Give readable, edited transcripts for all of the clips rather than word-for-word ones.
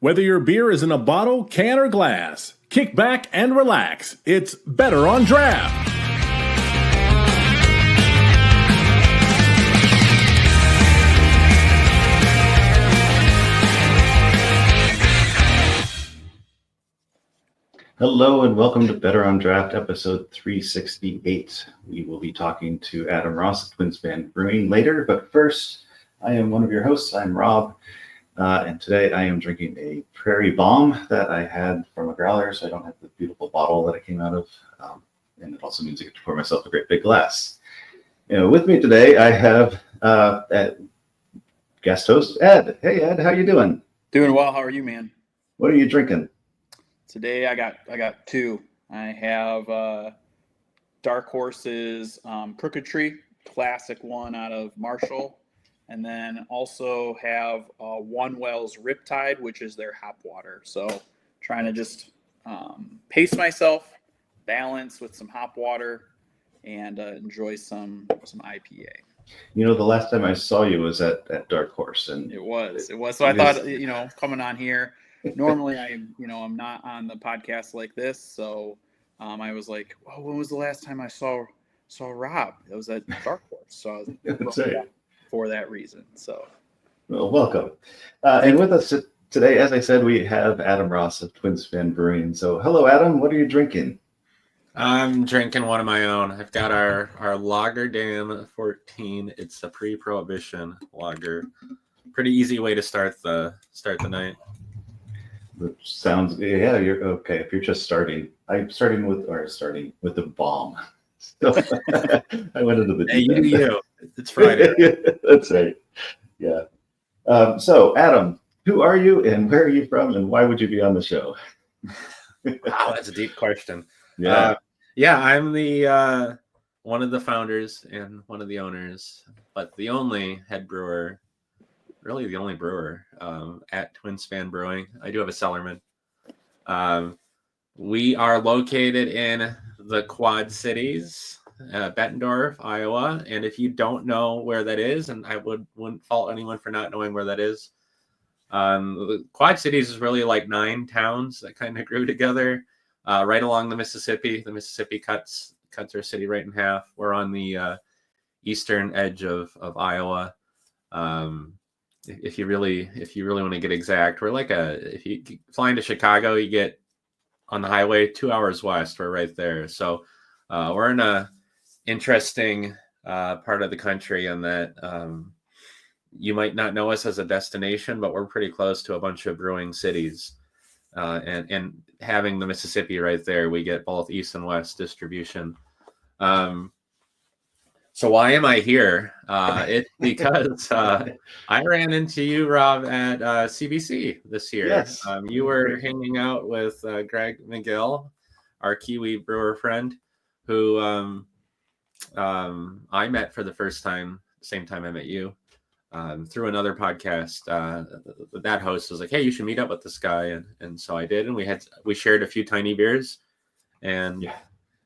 Whether your beer is in a bottle, can, or glass, kick back and relax. It's Better on Draft. Hello and welcome to Better on Draft, episode 368. We will be talking to Adam Ross of Twinspan Brewing later, but first, I am one of your hosts. I'm Rob, and today I am drinking a Prairie Bomb that I had from a growler, so I don't have the beautiful bottle that it came out of, and it also means I get to pour myself a great big glass. With me today, I have guest host Ed. Hey Ed, how you doing? Doing well. How are you, man? What are you drinking? Today I got two. I have Dark Horse's Crooked Tree, classic one out of Marshall, and then also have One Well's Riptide, which is their hop water. So trying to just pace myself, balance with some hop water, and enjoy some IPA. The last time I saw you was at Dark Horse, and it was. So I thought, coming on here. Normally, I'm not on the podcast like this, so I was like, "Oh, when was the last time I saw Rob?" It was at Dark Horse, so I was That's right. For that reason. So, well, welcome, and with us today, as I said, we have Adam Ross of Twinspan Brewing. So, hello, Adam. What are you drinking? I'm drinking one of my own. I've got our Lager Dam 14. It's a pre-prohibition lager. Pretty easy way to start the night. Which sounds, yeah, you're okay. If you're just starting, I'm starting with the bomb. So I went into the hey, you do you. It's Friday. Right? That's right. Yeah. So Adam, who are you and where are you from and why would you be on the show? Wow, that's a deep question. Yeah. I'm the one of the founders and one of the owners, but the only head brewer. Really the only brewer at Twinspan Brewing. I do have a cellarman. We are located in the Quad Cities, Bettendorf, Iowa. And if you don't know where that is, and I wouldn't fault anyone for not knowing where that is, the Quad Cities is really like 9 towns that kind of grew together right along the Mississippi. The Mississippi cuts our city right in half. We're on the eastern edge of Iowa. If you really want to get exact, we're like if you fly into Chicago, you get on the highway 2 hours west. We're right there. So we're in a interesting part of the country in that you might not know us as a destination, but we're pretty close to a bunch of brewing cities. And having the Mississippi right there, we get both east and west distribution. So why am I here? It's because I ran into you, Rob, at CBC this year. Yes. You were hanging out with Greg McGill, our Kiwi brewer friend, who I met for the first time, same time I met you, through another podcast. That host was like, "Hey, you should meet up with this guy," and so I did, and we shared a few tiny beers, and yeah.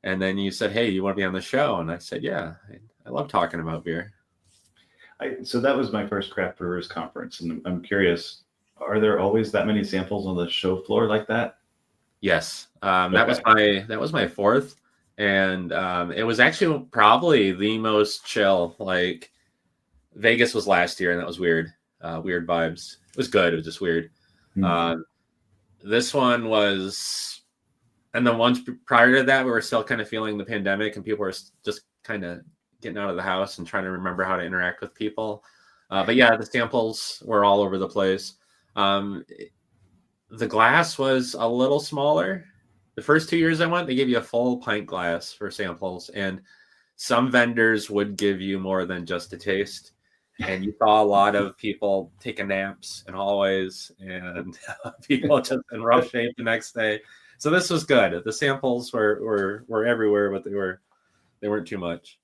And then you said, "Hey, you want to be on the show?" And I said, "Yeah, I love talking about beer." So that was my first craft brewers conference, and I'm curious, are there always that many samples on the show floor like that? Yes, Okay. that was my fourth, and it was actually probably the most chill. Like Vegas was last year, and that was weird, weird vibes. It was good. It was just weird. Mm-hmm. This one was. And the ones prior to that, we were still kind of feeling the pandemic and people were just kind of getting out of the house and trying to remember how to interact with people. But yeah, the samples were all over the place. The glass was a little smaller. The first 2 years I went, they gave you a full pint glass for samples. And some vendors would give you more than just a taste. And you saw a lot of people taking naps in hallways and people just in rough shape the next day. So this was good. The samples were everywhere, but they weren't too much.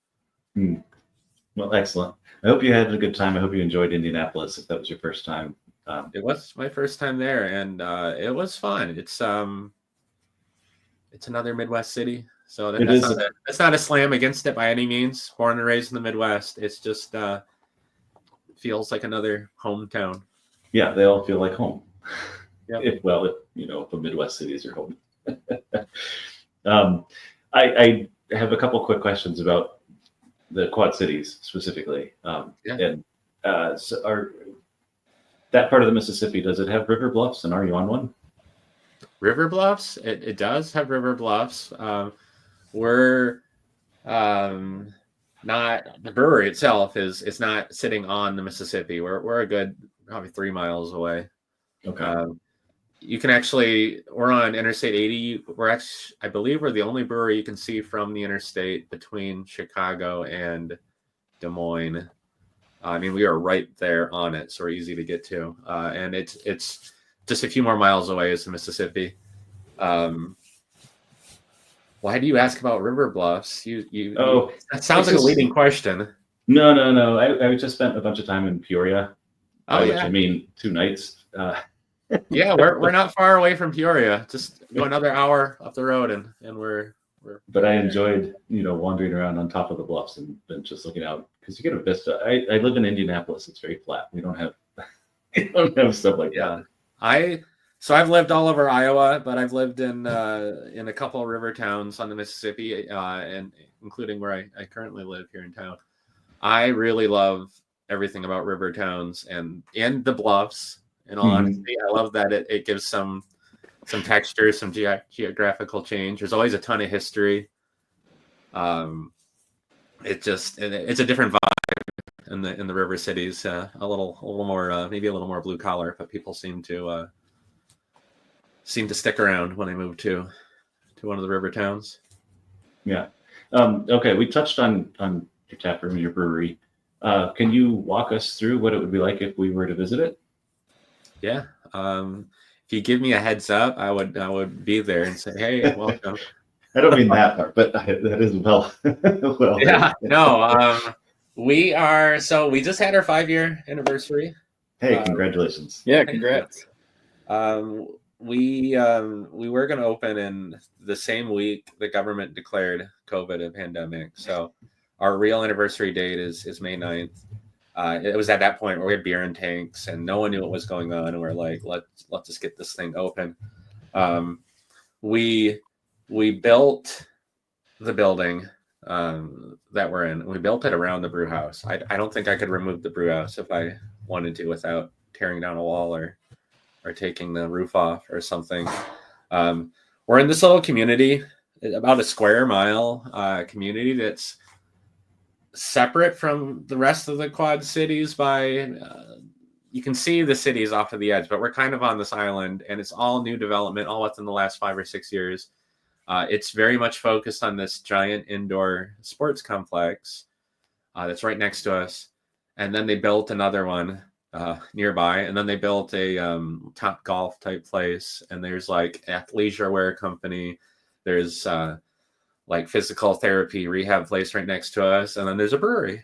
Well, excellent. I hope you had a good time. I hope you enjoyed Indianapolis. If that was your first time, it was my first time there, and it was fun. It's another Midwest city, so that's not a slam against it by any means. Born and raised in the Midwest, it's just feels like another hometown. Yeah, they all feel like home. Yep. if the Midwest cities are home. I have a couple quick questions about the Quad Cities specifically. Yeah. And so that part of the Mississippi, does it have river bluffs, and are you on one? River bluffs. It does have river bluffs. We're not, the brewery itself is not sitting on the Mississippi. We're a good probably 3 miles away. Okay. You can actually, we're on Interstate 80. I believe we're the only brewery you can see from the interstate between Chicago and Des Moines. I mean, we are right there on it, so we're easy to get to. And it's just a few more miles away is the Mississippi. Why do you ask about river bluffs? That sounds like a leading question. No. I just spent a bunch of time in Peoria. Oh, which yeah. I mean 2 nights. Yeah, we're not far away from Peoria. Just go another hour up the road, and we're. But I enjoyed, wandering around on top of the bluffs and just looking out because you get a vista. I live in Indianapolis. It's very flat. We don't have stuff like that. So I've lived all over Iowa, but I've lived in a couple of river towns on the Mississippi, and including where I currently live here in town. I really love everything about river towns and the bluffs. In all honesty, I love that it gives some texture, some geographical change. There's always a ton of history. It's a different vibe in the river cities. A little more, maybe a little more blue collar, but people seem to stick around when they move to one of the river towns. Yeah. Okay. We touched on your tap room and your brewery. Can you walk us through what it would be like if we were to visit it? Yeah. If you give me a heads up, I would be there and say, "Hey, welcome." I don't mean that part, but that is well. Yeah. No. We just had our 5-year anniversary. Hey, congratulations! Yeah, congrats. We were going to open in the same week the government declared COVID a pandemic. So our real anniversary date is May 9th. It was at that point where we had beer in tanks and no one knew what was going on. And we're like, let's just get this thing open. We built the building that we're in. We built it around the brew house. I don't think I could remove the brew house if I wanted to without tearing down a wall or taking the roof off or something. We're in this little community, about a square mile community that's separate from the rest of the Quad Cities by you can see the cities off to the edge, but we're kind of on this island, and it's all new development, all within the last 5 or 6 years. It's very much focused on this giant indoor sports complex that's right next to us, and then they built another one nearby, and then they built a Top Golf type place, and there's like athleisure wear company, there's like physical therapy rehab place right next to us, and then there's a brewery.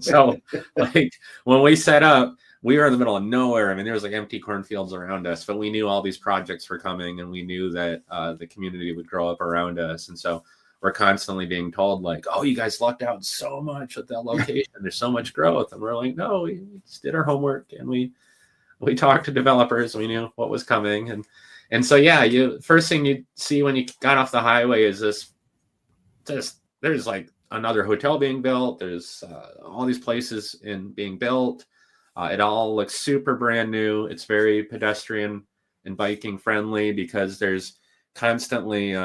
So like when we set up, we were in the middle of nowhere. I mean, there was like empty cornfields around us, but we knew all these projects were coming, and we knew that the community would grow up around us. And so we're constantly being told like, oh, you guys lucked out so much with that location. There's so much growth. And we're like, no, we just did our homework, and we talked to developers. We knew what was coming. And so, yeah, first thing you see when you got off the highway is there's like another hotel being built. There's all these places being built. It all looks super brand new. It's very pedestrian and biking friendly because there's constantly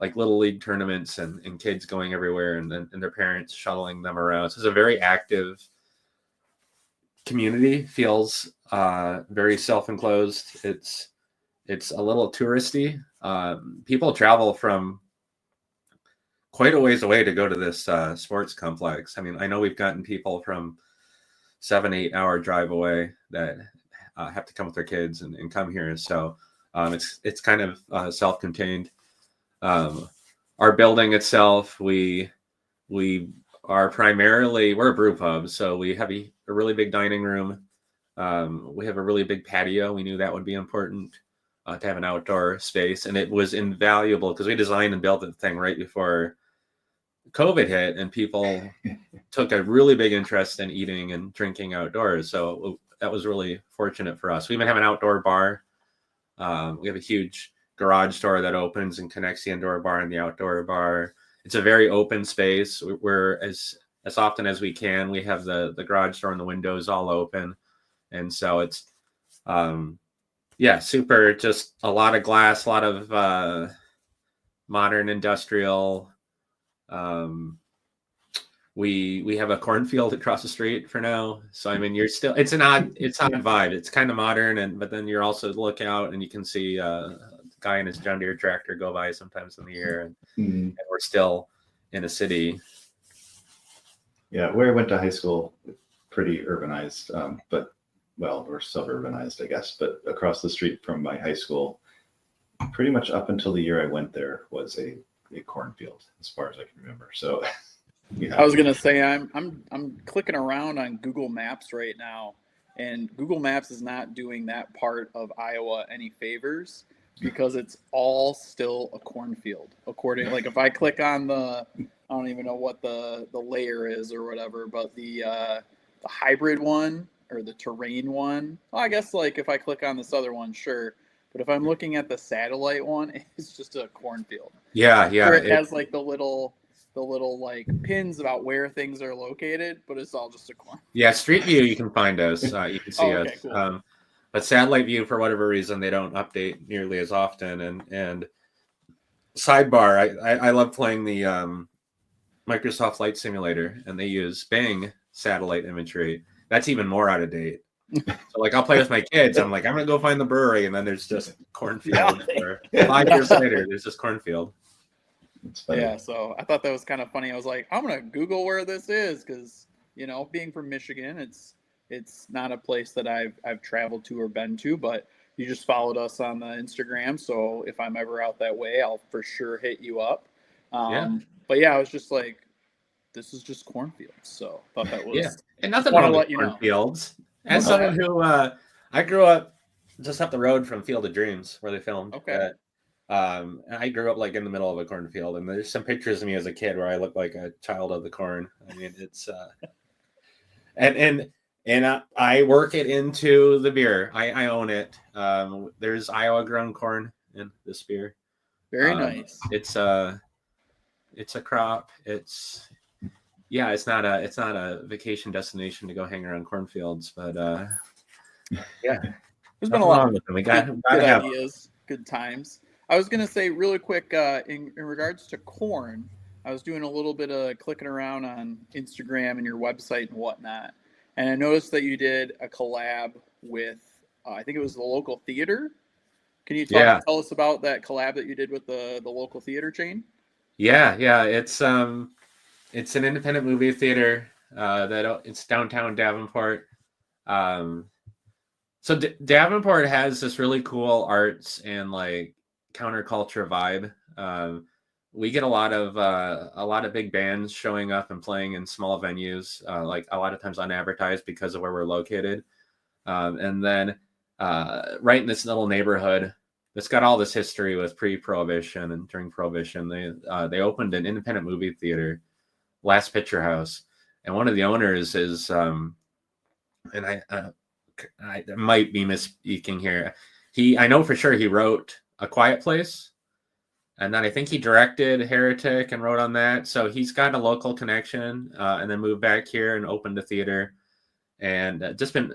like little league tournaments and kids going everywhere and their parents shuttling them around. So it's a very active community. Feels very self-enclosed. It's a little touristy. People travel from quite a ways away to go to this sports complex. I mean, I know we've gotten people from 7-8 hour drive away that have to come with their kids and come here. So it's kind of self-contained. Our building itself, we're a brew pub, so we have a really big dining room. We have a really big patio. We knew that would be important to have an outdoor space, and it was invaluable because we designed and built the thing right before COVID hit, and people took a really big interest in eating and drinking outdoors. So that was really fortunate for us. We even have an outdoor bar We have a huge garage door that opens and connects the indoor bar and the outdoor bar. It's a very open space. We're as often as we can, we have the garage door and the windows all open. And so it's, super, just a lot of glass, a lot of modern industrial. We have a cornfield across the street for now. So, I mean, it's an odd vibe. It's kind of modern, but then you're also look out and you can see a guy in his John Deere tractor go by sometimes in the year. And we're still in a city. Yeah, where I went to high school, pretty urbanized, we're suburbanized, I guess. But across the street from my high school, pretty much up until the year I went there, was a cornfield, as far as I can remember. So, yeah. I was gonna say I'm clicking around on Google Maps right now, and Google Maps is not doing that part of Iowa any favors because it's all still a cornfield. According, like if I click on I don't even know what the layer is or whatever, but the hybrid one or the terrain one. Well, I guess like if I click on this other one, sure. But if I'm looking at the satellite one, it's just a cornfield. Yeah. Where it has like the little like pins about where things are located, but it's all just a corn. Yeah, Street View, you can find us. You can see us. Cool. But Satellite View, for whatever reason, they don't update nearly as often. And sidebar, I love playing the Microsoft Flight Simulator, and they use Bing satellite imagery. That's even more out of date. So, like, I'll play with my kids. I'm like, I'm going to go find the brewery, and then there's just cornfield. Or 5 years later, there's just cornfield. Yeah, so I thought that was kind of funny. I was like, I'm gonna Google where this is because being from Michigan, it's not a place that I've traveled to or been to, but you just followed us on the Instagram, so if I'm ever out that way, I'll for sure hit you up. But yeah, I was just like, this is just cornfields, so I thought that was and nothing wrong with cornfields. As someone who I grew up just up the road from Field of Dreams where they filmed. Okay. I grew up like in the middle of a cornfield, and there's some pictures of me as a kid where I look like a child of the corn. I mean, it's and I work it into the beer. I own it. There's Iowa grown corn in this beer. Very nice. It's a crop. It's not a vacation destination to go hang around cornfields, but there's been a lot of good ideas, good times. I was going to say really quick, in regards to corn, I was doing a little bit of clicking around on Instagram and your website and whatnot. And I noticed that you did a collab with, I think it was the local theater. Can you tell us about that collab that you did with the local theater chain? Yeah. It's an independent movie theater it's downtown Davenport. So Davenport has this really cool arts and like counterculture vibe. We get a lot of big bands showing up and playing in small venues, like a lot of times unadvertised because of where we're located. And then right in this little neighborhood that's got all this history with pre-Prohibition and during Prohibition, they opened an independent movie theater, Last Picture House, and one of the owners is and I might be misspeaking here. I know for sure he wrote A Quiet Place, and then I think he directed Heretic and wrote on that. So he's got a local connection, and then moved back here and opened a theater, and just been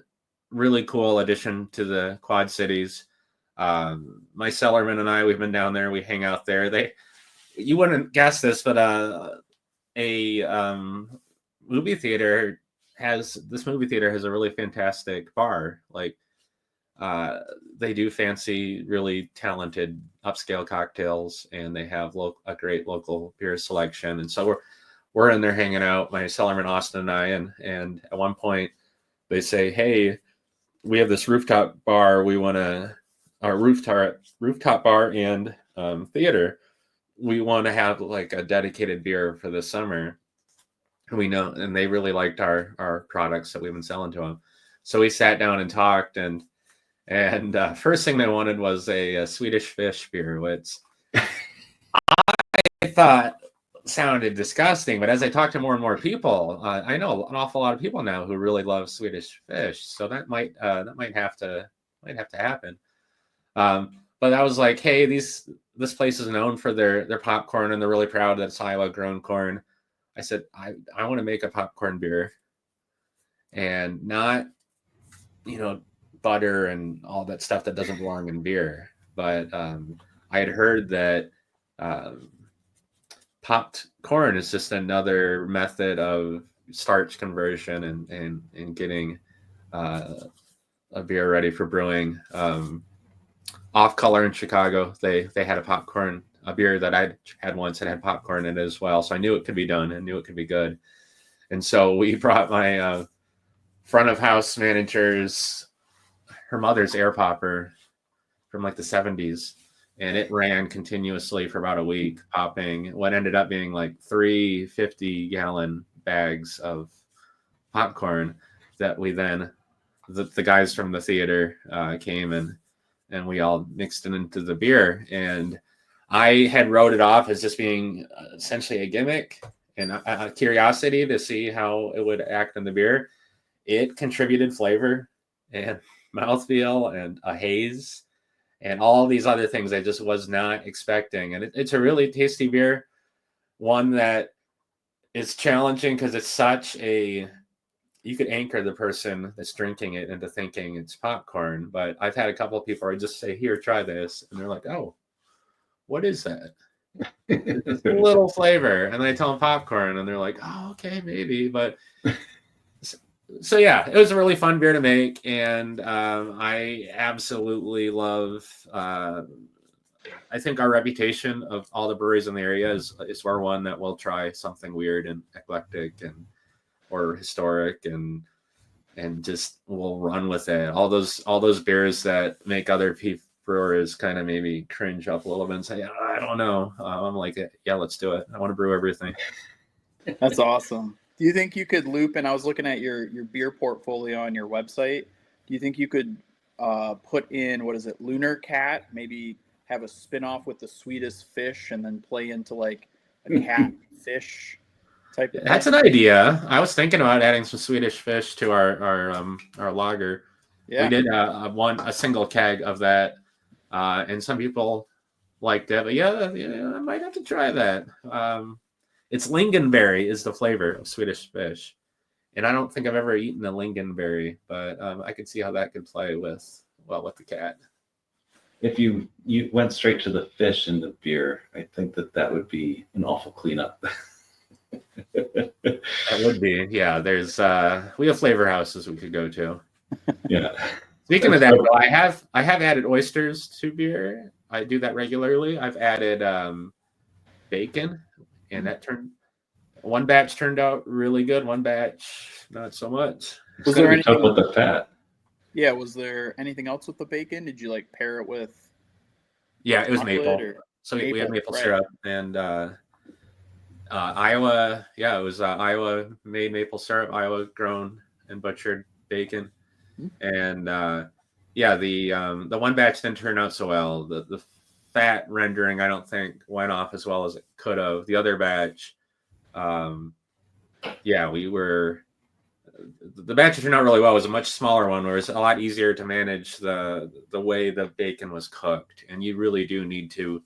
really cool addition to the Quad Cities. My cellarman and I, we've been down there. We hang out there. You wouldn't guess this, but a movie theater has a really fantastic bar. Like they do fancy, really talented upscale cocktails, and they have a great local beer selection. And so we're in there hanging out, my cellarman Austin and I, and at one point they say, hey, we have this rooftop bar. Our rooftop bar and theater. We want to have like a dedicated beer for this summer. We know, and they really liked our products that we've been selling to them. So we sat down and talked, and first thing they wanted was a Swedish Fish beer, which I thought sounded disgusting. But as I talked to more and more people, I know an awful lot of people now who really love Swedish Fish. So that might have to happen. But I was like, hey, this place is known for their popcorn, and they're really proud that it's Iowa grown corn. I said, I want to make a popcorn beer, and not, butter and all that stuff that doesn't belong in beer. But I had heard that popped corn is just another method of starch conversion and getting a beer ready for brewing. Off Color in Chicago, they had a beer that I had once that had popcorn in it as well. So I knew it could be done and knew it could be good. And so we brought my front of house manager's, her mother's air popper from like the 70s. And it ran continuously for about a week, popping what ended up being like 3 50-gallon bags of popcorn that we then, the guys from the theater came and we all mixed it into the beer. And I had wrote it off as just being essentially a gimmick and a curiosity to see how it would act in the beer. It contributed flavor and mouthfeel and a haze and all these other things I just was not expecting. And it's a really tasty beer, one that is challenging because it's such a, you could anchor the person that's drinking it into thinking it's popcorn. But I've had a couple of people where I just say, here, try this. And they're like, oh, what is that? It's a little flavor. And then I tell them popcorn and they're like, oh, okay, maybe. But so yeah, it was a really fun beer to make. And I absolutely love, I think our reputation of all the breweries in the area is we're one that will try something weird and eclectic and or historic and just will run with it. All those beers that make other brewers kind of maybe cringe up a little bit and say, I don't know. I'm like, yeah, let's do it. I want to brew everything. That's awesome. Do you think you could loop, and I was looking at your beer portfolio on your website, do you think you could put in, what is it, Lunar Cat, maybe have a spin-off with the Swedish Fish and then play into like a cat fish type of That's thing? an idea. I was thinking about adding some Swedish Fish to our lager. Yeah. We did a single keg of that, and some people liked it. But yeah, I might have to try that. It's lingonberry is the flavor of Swedish Fish, and I don't think I've ever eaten a lingonberry, but I could see how that could play with the cat. If you went straight to the fish in the beer, I think that would be an awful cleanup. That would be, yeah. There's we have flavor houses we could go to. Yeah. Speaking of that, though, I have added oysters to beer. I do that regularly. I've added bacon, and one batch turned out really good. One batch not so much. Was there anything with the fat? Yeah, was there anything else with the bacon? Did you like pair it with? Yeah, it was maple. So we had maple syrup and Iowa. Yeah, it was Iowa made maple syrup, Iowa grown and butchered bacon, and the one batch didn't turn out so well. The fat rendering I don't think went off as well as it could have. The other batch, the batch that turned out really well was a much smaller one, where it's a lot easier to manage the way the bacon was cooked, and you really do need to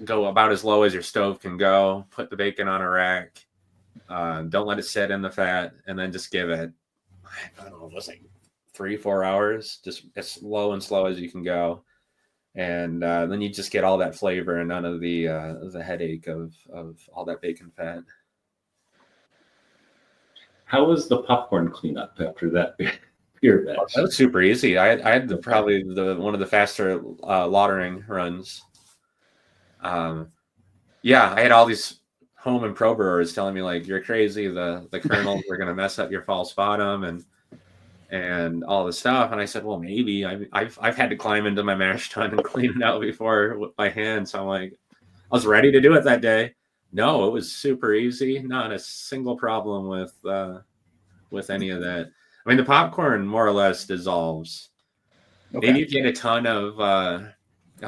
go about as low as your stove can go. Put the bacon on a rack. Don't let it sit in the fat, and then just give it, I don't know, it was like 3-4 hours, just as slow as you can go, and then you just get all that flavor and none of the headache of all that bacon fat. How was the popcorn cleanup after that beer batch? That was super easy. I had probably one of the faster lautering runs. I had all these home and pro brewers telling me like, you're crazy. The kernels are going to mess up your false bottom and all this stuff. And I said, well, maybe I've had to climb into my mash tun and clean it out before with my hand. So I'm like, I was ready to do it that day. No, it was super easy. Not a single problem with any of that. I mean, the popcorn more or less dissolves. Okay. Maybe you get a ton of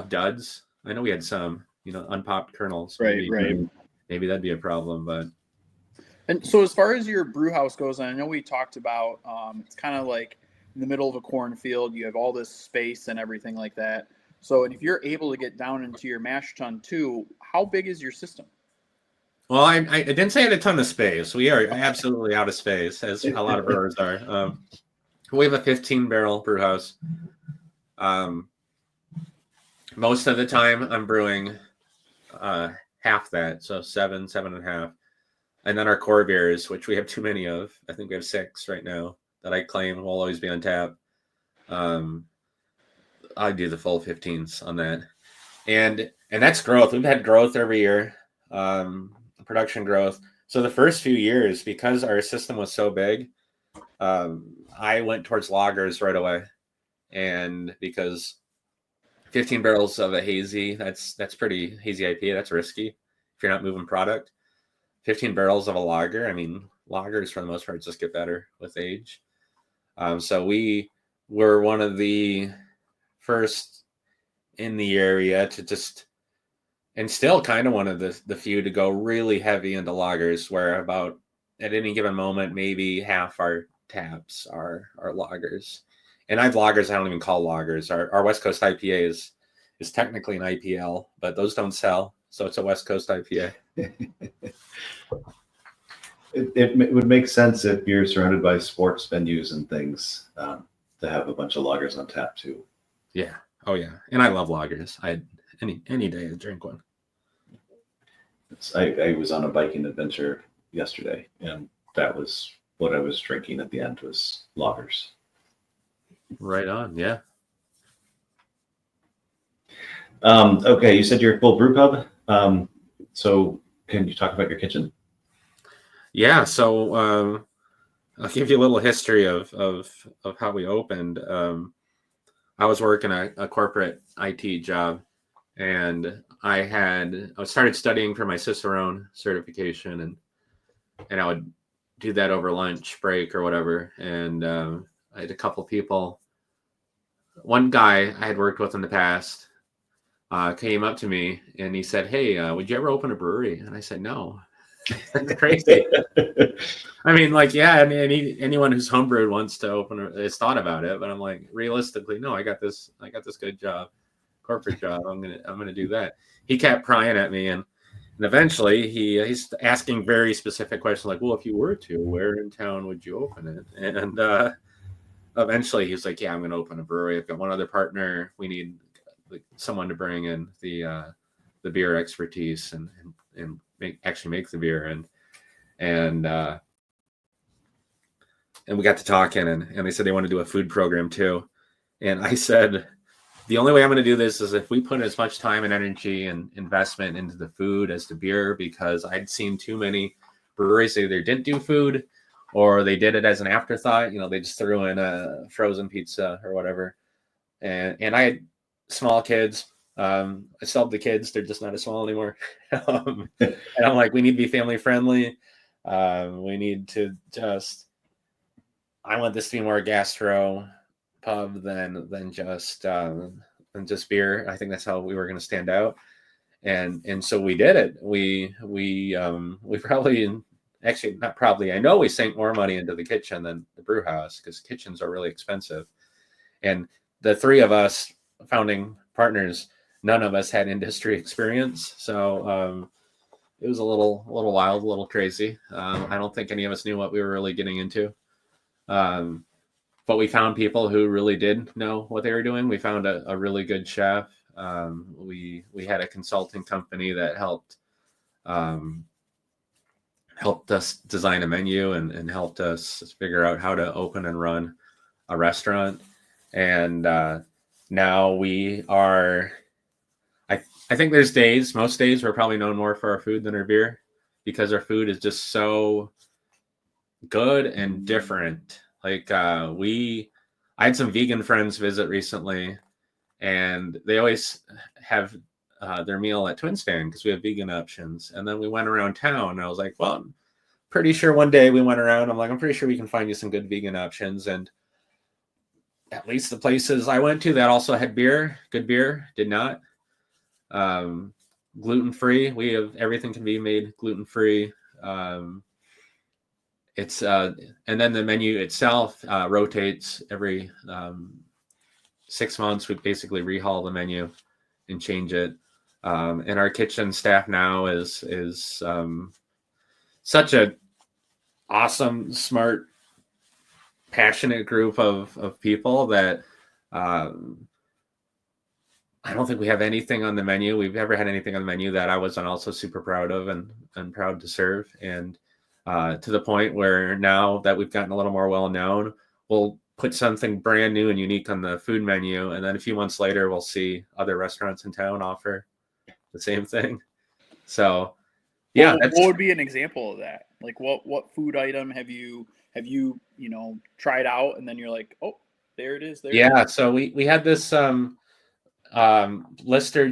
duds. I know we had some, unpopped kernels. Right. Maybe that'd be a problem, but. And so as far as your brew house goes, and I know we talked about, it's kind of like in the middle of a cornfield. You have all this space and everything like that. So, and if you're able to get down into your mash tun too, how big is your system? Well, I didn't say I had a ton of space. We are absolutely out of space, as a lot of brewers are. We have a 15-barrel brew house. Most of the time, I'm brewing half that, so 7.5. And then our core beers, which we have too many of. I think we have 6 right now that I claim will always be on tap. I do the full 15s on that. And that's growth. We've had growth every year, production growth. So the first few years, because our system was so big, I went towards lagers right away. And because 15 barrels of a hazy, that's pretty hazy IPA, that's risky if you're not moving product. 15 barrels of a lager, I mean, lagers for the most part just get better with age. So we were one of the first in the area to just, and still kind of one of the few to go really heavy into lagers, where about at any given moment, maybe half our taps are lagers. And I've lagers I don't even call lagers. Our West Coast IPA is technically an IPL, but those don't sell. So it's a West Coast IPA. It would make sense if you're surrounded by sports venues and things to have a bunch of lagers on tap too. Yeah. Oh yeah. And I love lagers. Any day I drink one. I was on a biking adventure yesterday, and that was what I was drinking at the end was lagers. Right on. Yeah. Okay, you said you're a full brew pub. So can you talk about your kitchen? Yeah. So I'll give you a little history of how we opened. I was working a corporate IT job, and I started studying for my Cicerone certification, and I would do that over lunch break or whatever. And I had a couple people. One guy I had worked with in the past came up to me and he said, "Hey, would you ever open a brewery?" And I said, "No." That's crazy. I mean, like, yeah, anyone who's homebrewed wants to open has thought about it, but I'm like, realistically, no. I got this good job, corporate job. I'm gonna do that. He kept prying at me, and eventually he's asking very specific questions, like, well, if you were to, where in town would you open it? And eventually he's like, yeah, I'm gonna open a brewery. I've got one other partner. We need someone to bring in the beer expertise and make the beer, and we got to talking, and they said they want to do a food program too. And I said, the only way I'm going to do this is if we put as much time and energy and investment into the food as the beer, because I'd seen too many breweries that either didn't do food or they did it as an afterthought. They just threw in a frozen pizza or whatever. And I had small kids. I still have the kids. They're just not as small anymore. And I'm like, we need to be family friendly. We need to I want this to be more gastro pub than just beer. I think that's how we were going to stand out. And so we did it. We probably, actually not probably, I know we sank more money into the kitchen than the brew house, because kitchens are really expensive. And the three of us founding partners, none of us had industry experience. So it was a little wild, a little crazy. I don't think any of us knew what we were really getting into. But we found people who really did know what they were doing. We found a really good chef. We had a consulting company that helped us design a menu and helped us figure out how to open and run a restaurant. And now we are, I think there's most days we're probably known more for our food than our beer, because our food is just so good and different. Like I had some vegan friends visit recently, and they always have their meal at Twin Stand because we have vegan options. And then we went around town, and I was like, well, I'm pretty sure one day we went around, I'm pretty sure we can find you some good vegan options. And at least the places I went to that also had good beer, did not. Gluten-free. We have everything can be made gluten-free. it's and then the menu itself rotates every 6 months. We basically rehaul the menu and change it. And our kitchen staff now is such a awesome, smart, passionate group of people that I don't think we have anything on the menu. We've never had anything on the menu that I wasn't also super proud of and proud to serve. And to the point where now that we've gotten a little more well known, we'll put something brand new and unique on the food menu, and then a few months later, we'll see other restaurants in town offer the same thing. So, yeah, what would be an example of that? Like, what food item have you tried out, and then you're like, oh, there it is. Yeah, so we had this blistered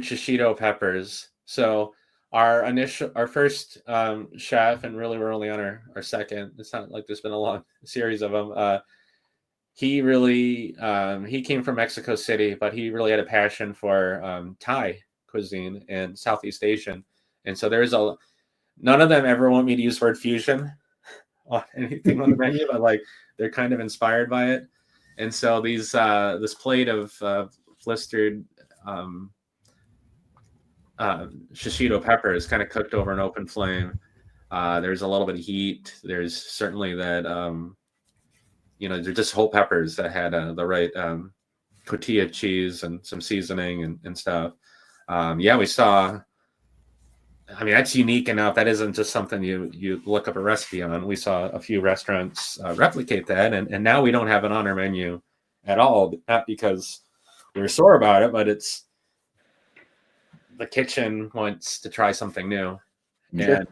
shishito peppers. So our first chef, and really we're only on our second. It's not like there's been a long series of them. He really he came from Mexico City, but he really had a passion for Thai cuisine and Southeast Asian. And so none of them ever want me to use word fusion on anything on the menu, but like they're kind of inspired by it. And so this plate of blistered shishito peppers kind of cooked over an open flame. There's a little bit of heat. There's certainly that they're just whole peppers that had the right tortilla cheese and some seasoning and stuff. We saw. I mean, that's unique enough. That isn't just something you look up a recipe on. We saw a few restaurants replicate that, and now we don't have it on our menu at all. Not because we're sore about it, but it's the kitchen wants to try something new. Sure. And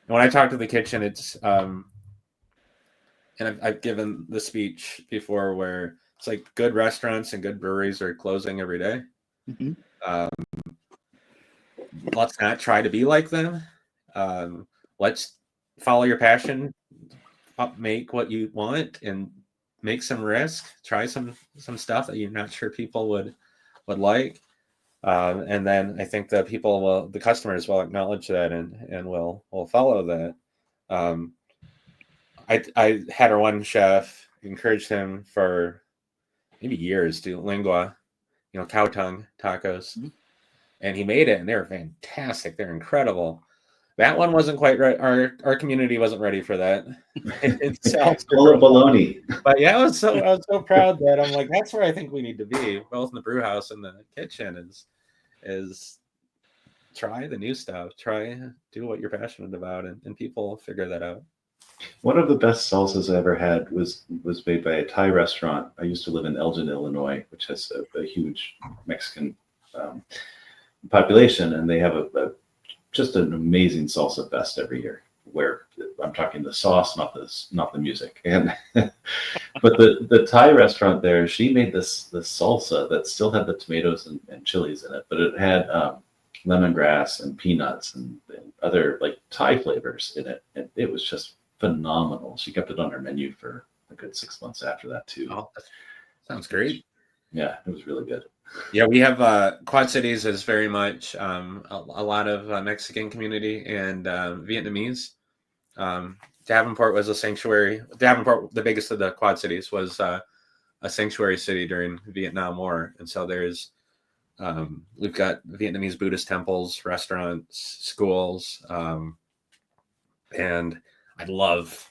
when I talk to the kitchen, it's and I've given the speech before where it's like good restaurants and good breweries are closing every day. Mm-hmm. Let's not try to be like them. Let's follow your passion, make what you want, and make some risk. Try some stuff that you're not sure people would like, and then I think that the customers will acknowledge that and will follow that. I had our one chef, encouraged him for maybe years to lingua, cow tongue tacos. Mm-hmm. And he made it, and they're fantastic. They're incredible. That one wasn't quite right. Our community wasn't ready for that. It's full of baloney. But yeah, I was so proud that I'm like, that's where I think we need to be, both in the brew house and the kitchen. Is try the new stuff. Do what you're passionate about, and people figure that out. One of the best salsas I ever had was made by a Thai restaurant. I used to live in Elgin, Illinois, which has a huge Mexican population, and they have just an amazing salsa fest every year, where I'm talking the sauce, not the music. And but the Thai restaurant there, she made this salsa that still had the tomatoes and chilies in it, but it had lemongrass and peanuts and other like Thai flavors in it, and it was just phenomenal. She kept it on her menu for a good 6 months after that too. Oh, sounds great. Yeah, it was really good. Yeah, we have Quad Cities is very much a lot of Mexican community and Vietnamese. Davenport was a sanctuary. Davenport, the biggest of the Quad Cities, was a sanctuary city during the Vietnam War, and so there's we've got Vietnamese Buddhist temples, restaurants, schools, and I love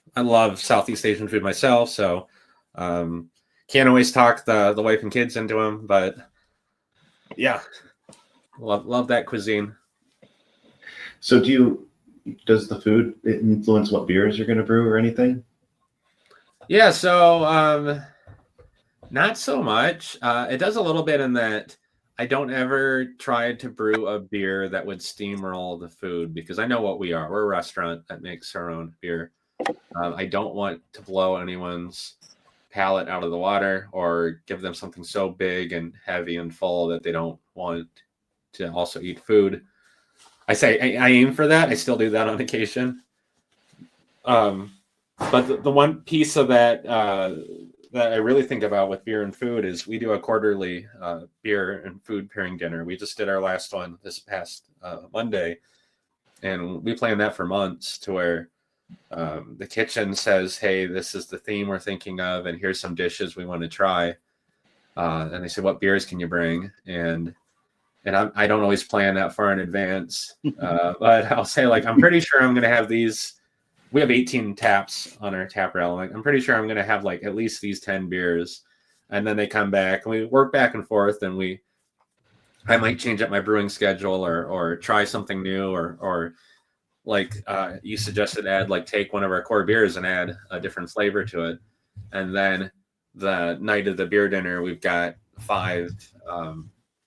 Southeast Asian food myself. So can't always talk the wife and kids into them, but yeah, love that cuisine. So does the food influence what beers you're going to brew or anything? Yeah, so not so much. It does a little bit in that I don't ever try to brew a beer that would steamroll the food, because I know what we are. We're a restaurant that makes our own beer. I don't want to blow anyone's palate out of the water or give them something so big and heavy and full that they don't want to also eat food. I aim for that. I still do that on occasion. But the one piece of that that I really think about with beer and food is we do a quarterly beer and food pairing dinner. We just did our last one this past Monday, and we planned that for months, to where The kitchen says, hey, this is the theme we're thinking of, and here's some dishes we want to try. And they say, what beers can you bring? And I don't always plan that far in advance, but I'll say, like, I'm pretty sure I'm going to have these. We have 18 taps on our tap rail. Like, I'm pretty sure I'm going to have like at least these 10 beers. And then they come back and we work back and forth, and I might change up my brewing schedule or try something new, or like you suggested, take one of our core beers and add a different flavor to it. And then the night of the beer dinner, we've got 5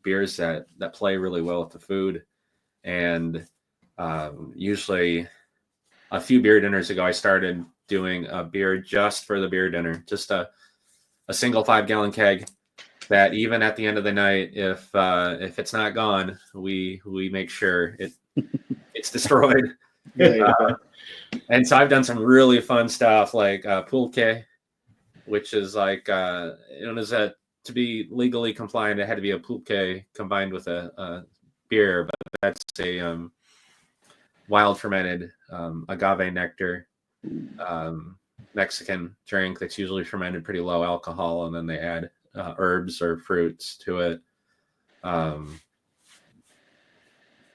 beers that play really well with the food. And usually a few beer dinners ago, I started doing a beer just for the beer dinner, just a single 5-gallon keg that even at the end of the night, if it's not gone, we make sure it's destroyed. And so I've done some really fun stuff like pulque, which is like to be legally compliant, it had to be a pulque combined with a beer, but that's a wild fermented agave nectar Mexican drink that's usually fermented pretty low alcohol, and then they add herbs or fruits to it.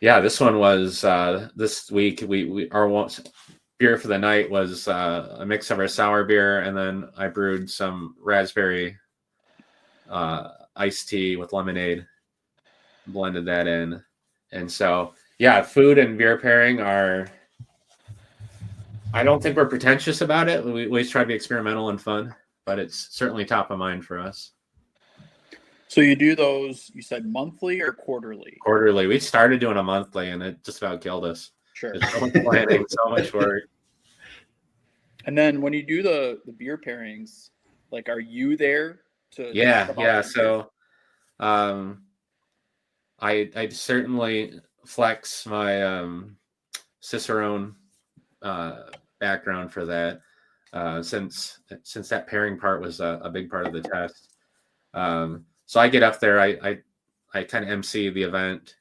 This one was this week. Our beer for the night was a mix of our sour beer, and then I brewed some raspberry iced tea with lemonade, blended that in, and so food and beer pairing are. I don't think we're pretentious about it. We always try to be experimental and fun, but it's certainly top of mind for us. So you do those, you said monthly or quarterly? Quarterly. We started doing a monthly, and it just about killed us. Sure. There's so much planning, so much work. And then when you do the beer pairings, like, are you there to? Yeah. So, I certainly flex my Cicerone background for that, since that pairing part was a big part of the test. So I get up there, I kind of MC the event.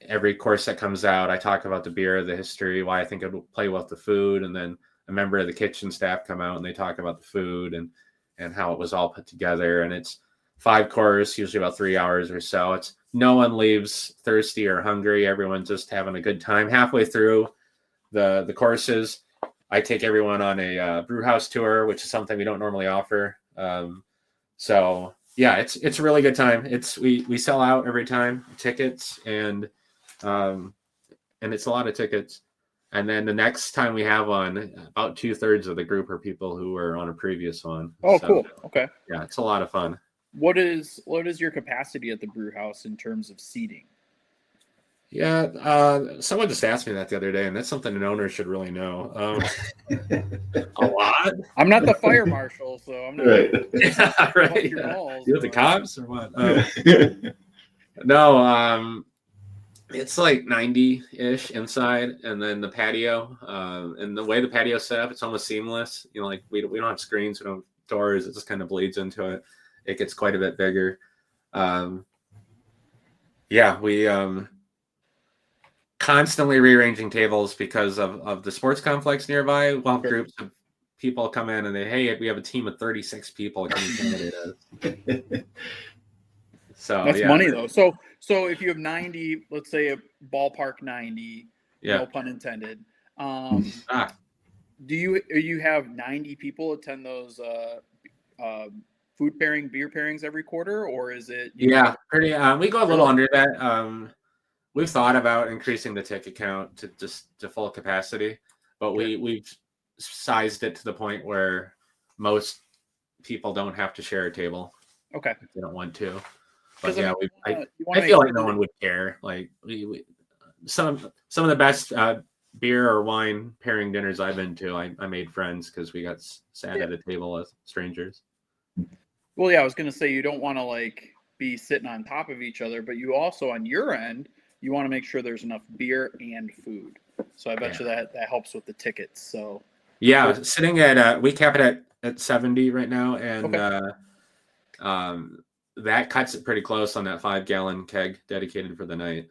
Every course that comes out, I talk about the beer, the history, why I think it will play well with the food, and then a member of the kitchen staff come out and they talk about the food and how it was all put together. And it's 5 course, usually about 3 hours or so. It's no one leaves thirsty or hungry. Everyone's just having a good time. Halfway through the courses, I take everyone on a brew house tour, which is something we don't normally offer. So yeah, it's a really good time. We sell out every time, tickets, and it's a lot of tickets. And then the next time we have one, about 2/3 of the group are people who were on a previous one. Oh, so, cool. Okay. Yeah, it's a lot of fun. What is your capacity at the brew house in terms of seating? Yeah, someone just asked me that the other day, and that's something an owner should really know. A lot. I'm not the fire marshal, so I'm not. Right. Yeah, right. You with the cops or what? No, it's like 90-ish inside, and then the patio. And the way the patio's set up, it's almost seamless. Like we don't have screens, we don't have doors. It just kind of bleeds into it. It gets quite a bit bigger. We constantly rearranging tables because of the sports complex nearby. We'll have groups of people come in and we have a team of 36 people. Can you accommodate us? So that's money though. So if you have 90, let's say a ballpark 90, no pun intended. Do you have 90 people attend those food pairing, beer pairings every quarter, or is it? Pretty. We go a little under that. We've thought about increasing the ticket count to full capacity, but we've sized it to the point where most people don't have to share a table. Okay. If they don't want to. But I feel like no one would care. Like some of the best beer or wine pairing dinners I've been to, I made friends because we got sat at a table as strangers. Well, I was going to say you don't want to be sitting on top of each other, but you also on your end, you want to make sure there's enough beer and food. So I bet you that helps with the tickets. So sitting at we cap it at 70 right now, and that cuts it pretty close on that 5-gallon keg dedicated for the night.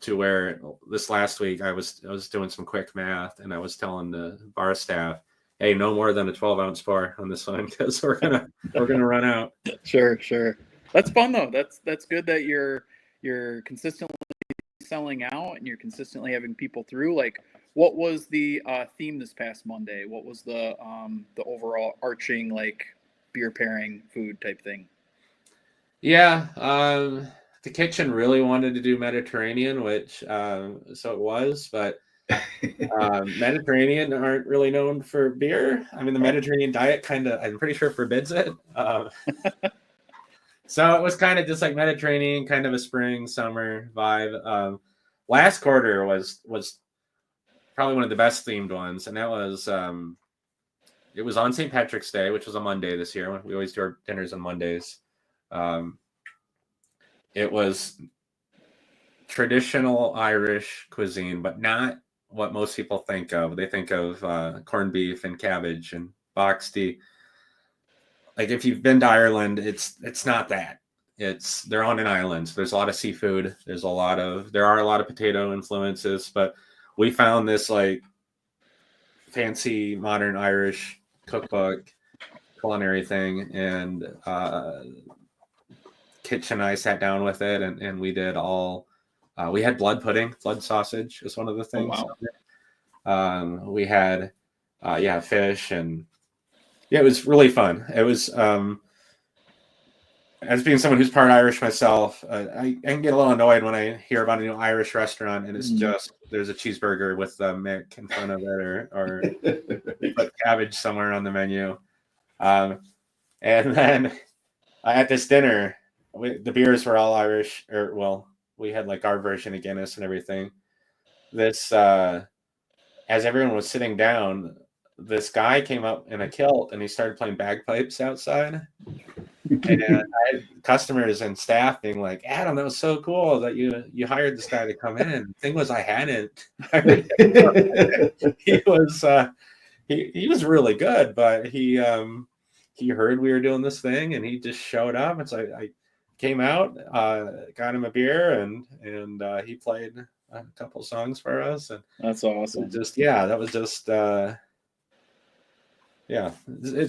to where this last week I was doing some quick math, and I was telling the bar staff, hey, no more than a 12-ounce pour on this one, because we're gonna run out. Sure. That's fun though. That's good that you're consistently selling out and you're consistently having people through. Like, what was the theme this past Monday? What was the overall arching like beer pairing food type thing? Yeah, the kitchen really wanted to do Mediterranean, which so it was, but Mediterranean aren't really known for beer. I mean, the Mediterranean diet kind of, I'm pretty sure, forbids it. So it was kind of just like Mediterranean, kind of a spring, summer vibe. Last quarter was probably one of the best themed ones, and that was it was on St. Patrick's Day, which was a Monday this year. We always do our dinners on Mondays. It was traditional Irish cuisine, but not what most people think of. They think of corned beef and cabbage and boxty. Like, if you've been to Ireland, it's not that. They're on an island. So there's a lot of seafood. There are a lot of potato influences, but we found this like fancy modern Irish cookbook culinary thing, and Kitch and I sat down with it, and we did all. We had blood sausage is one of the things. Oh, wow. We had fish, and it was really fun. It was as being someone who's part Irish myself, I can get a little annoyed when I hear about a new Irish restaurant and it's just there's a cheeseburger with Mick in front of it, or they put cabbage somewhere on the menu. And then at this dinner, the beers were all Irish, we had like our version of Guinness and everything. This as everyone was sitting down, this guy came up in a kilt and he started playing bagpipes outside. And I had customers and staff being like, Adam, that was so cool that you hired this guy to come in. The thing was, I hadn't. He was he was really good, but he heard we were doing this thing and he just showed up. And so I came out, got him a beer, and he played a couple songs for us. And that's awesome. It's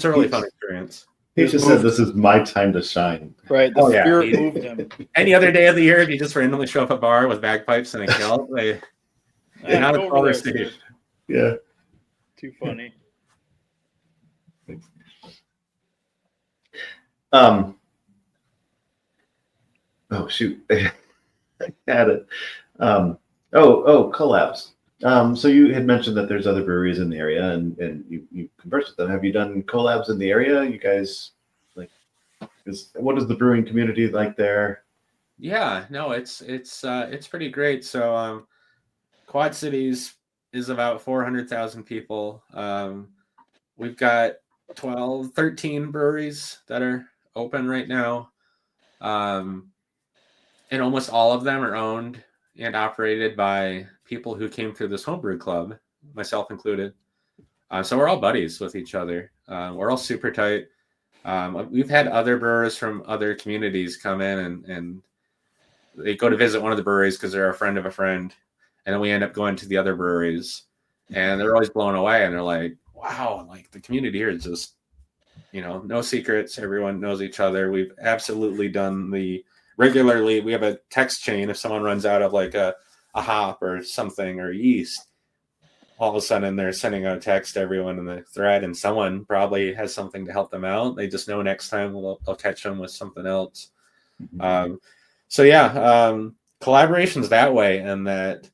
a really fun experience. He just said, "This is my time to shine." Right. The spirit moved him. Any other day of the year, if you just randomly show up at a bar with bagpipes and a kilt, they're not a taller stage. Yeah. Too funny. Oh shoot. I had it. Collabs. So you had mentioned that there's other breweries in the area, and you conversed with them. Have you done collabs in the area? You guys, what is the brewing community like there? Yeah, no, it's pretty great. So Quad Cities is about 400,000 people. We've got 13 breweries that are open right now. And almost all of them are owned and operated by people who came through this homebrew club, myself included. So we're all buddies with each other. We're all super tight. We've had other brewers from other communities come in and they go to visit one of the breweries because they're a friend of a friend. And then we end up going to the other breweries and they're always blown away. And they're like, wow, like the community here is just, no secrets. Everyone knows each other. We've absolutely done regularly. We have a text chain. If someone runs out of like a hop or something or yeast, all of a sudden they're sending out a text to everyone in the thread, and someone probably has something to help them out. They just know next time they'll catch them with something else. Collaborations that way, and that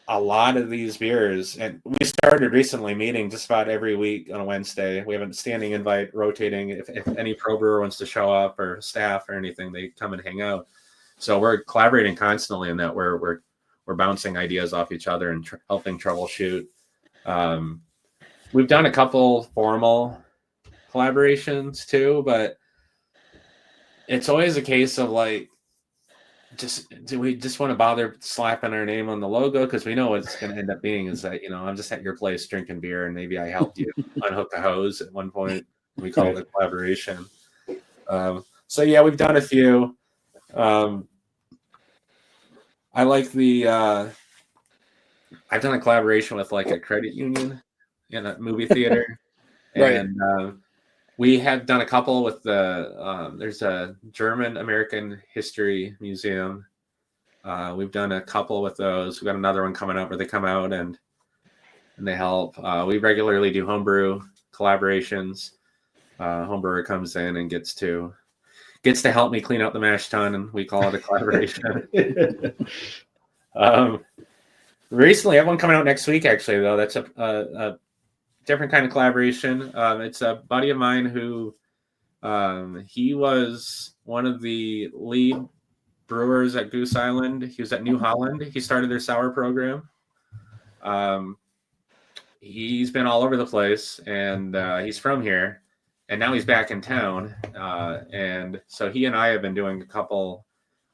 a lot of these beers, and we started recently meeting just about every week on a Wednesday. We have a standing invite rotating. If any pro brewer wants to show up or staff or anything, they come and hang out. So we're collaborating constantly in that we're bouncing ideas off each other and helping troubleshoot. We've done a couple formal collaborations too, but it's always a case of like, do we just want to bother slapping our name on the logo? Because we know what it's going to end up being is that, I'm just at your place drinking beer and maybe I helped you unhook a hose at one point. We call it a collaboration. We've done a few. I like the. I've done a collaboration with like a credit union in a movie theater, Right. and we have done a couple with the. There's a German American History Museum. We've done a couple with those. We've got another one coming up where they come out and they help. We regularly do homebrew collaborations. Homebrewer comes in and gets to help me clean out the mash tun, and we call it a collaboration. Recently, I have one coming out next week. Actually, though, that's a different kind of collaboration. It's a buddy of mine who he was one of the lead brewers at Goose Island. He was at New Holland. He started their sour program. He's been all over the place, and he's from here, and now he's back in town. And so he and I have been doing a couple.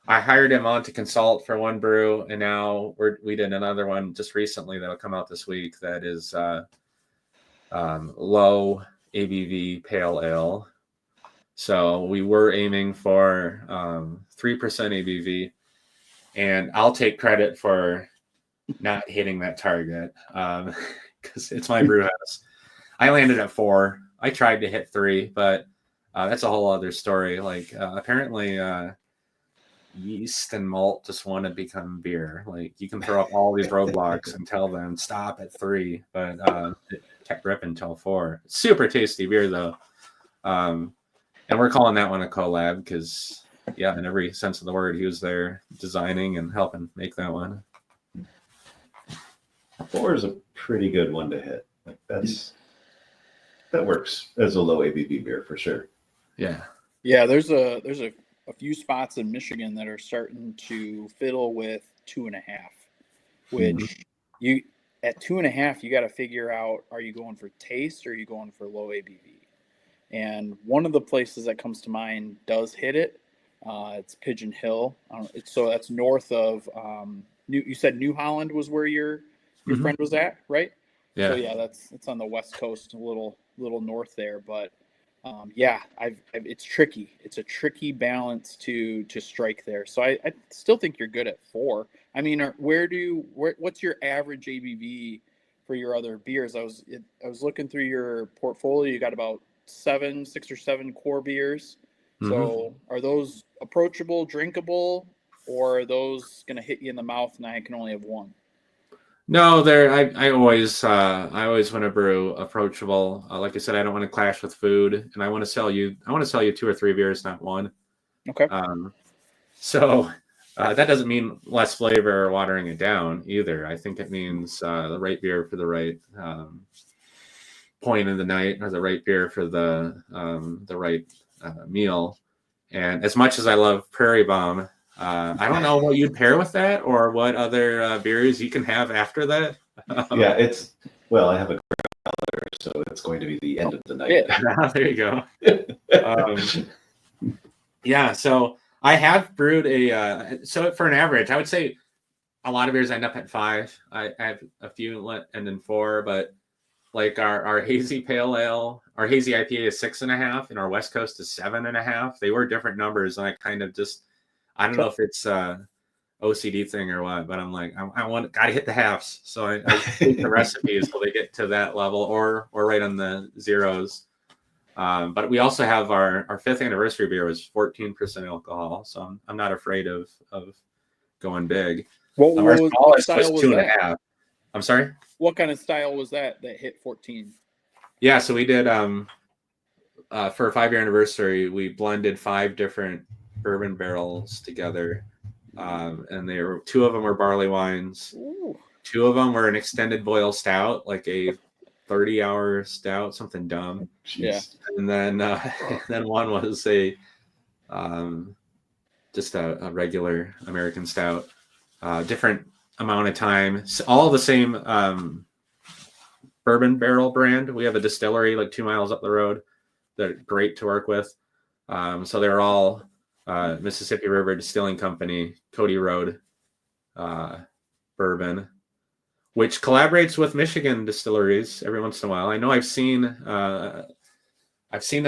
I hired him on to consult for one brew, and now we did another one just recently that'll come out this week. That is low ABV pale ale. So we were aiming for 3% ABV, and I'll take credit for not hitting that target because it's my brew house. I landed at 4. I tried to hit 3, but that's a whole other story. Like apparently yeast and malt just want to become beer. Like you can throw up all these roadblocks and tell them stop at 3, but it kept ripping until 4. Super tasty beer though. And we're calling that one a collab because, yeah, in every sense of the word, he was there designing and helping make that one. 4 is a pretty good one to hit. Like that works as a low ABV beer for sure. Yeah. Yeah, there's a few spots in Michigan that are starting to fiddle with 2.5, which you at 2.5 you got to figure out, are you going for taste or are you going for low ABV? And one of the places that comes to mind does hit it. It's Pigeon Hill. So that's north of you said New Holland was where your friend was at, right? Yeah. So yeah, it's on the west coast, a little north there. But yeah, it's tricky. It's a tricky balance to strike there. So I still think you're good at 4. I mean, what's your average ABV for your other beers? I was looking through your portfolio. You got about 6 or 7 core beers. So are those approachable, drinkable, or are those going to hit you in the mouth and I can only have 1? No, I always want to brew approachable. Like I said, I don't want to clash with food, and I want to sell you 2 or 3 beers, not 1. Okay. So that doesn't mean less flavor or watering it down either. I think it means the right beer for the right point in the night, or the right beer for the right meal. And as much as I love Prairie Bomb, I don't know what you'd pair with that, or what other beers you can have after that. Yeah, I have a growler, so it's going to be the end of the night. Yeah. There you go. Yeah, so I have brewed so for an average, I would say a lot of beers end up at 5. I have a few end in 4, but like our hazy pale ale, our hazy IPA is 6.5, and our West Coast is 7.5. They were different numbers, and I kind of I don't know if it's OCD thing or what, but I'm like, gotta hit the halves. So I take the recipes so they get to that level, or right on the zeros. But we also have our 5th anniversary beer was 14% alcohol, so I'm not afraid of going big. What style was 2.5. that? I'm sorry? What kind of style was that hit 14? Yeah, so we did for a 5-year anniversary, we blended 5 different bourbon barrels together, and 2 of them were barley wines. Ooh. 2 of them were an extended boil stout, like a 30-hour stout, something dumb. Yeah. And then then one was just a regular American stout, different amount of time, all the same bourbon barrel brand. We have a distillery like 2 miles up the road that are great to work with. So they're all Mississippi River Distilling Company, Cody Road bourbon, which collaborates with Michigan distilleries every once in a while. I know I've seen them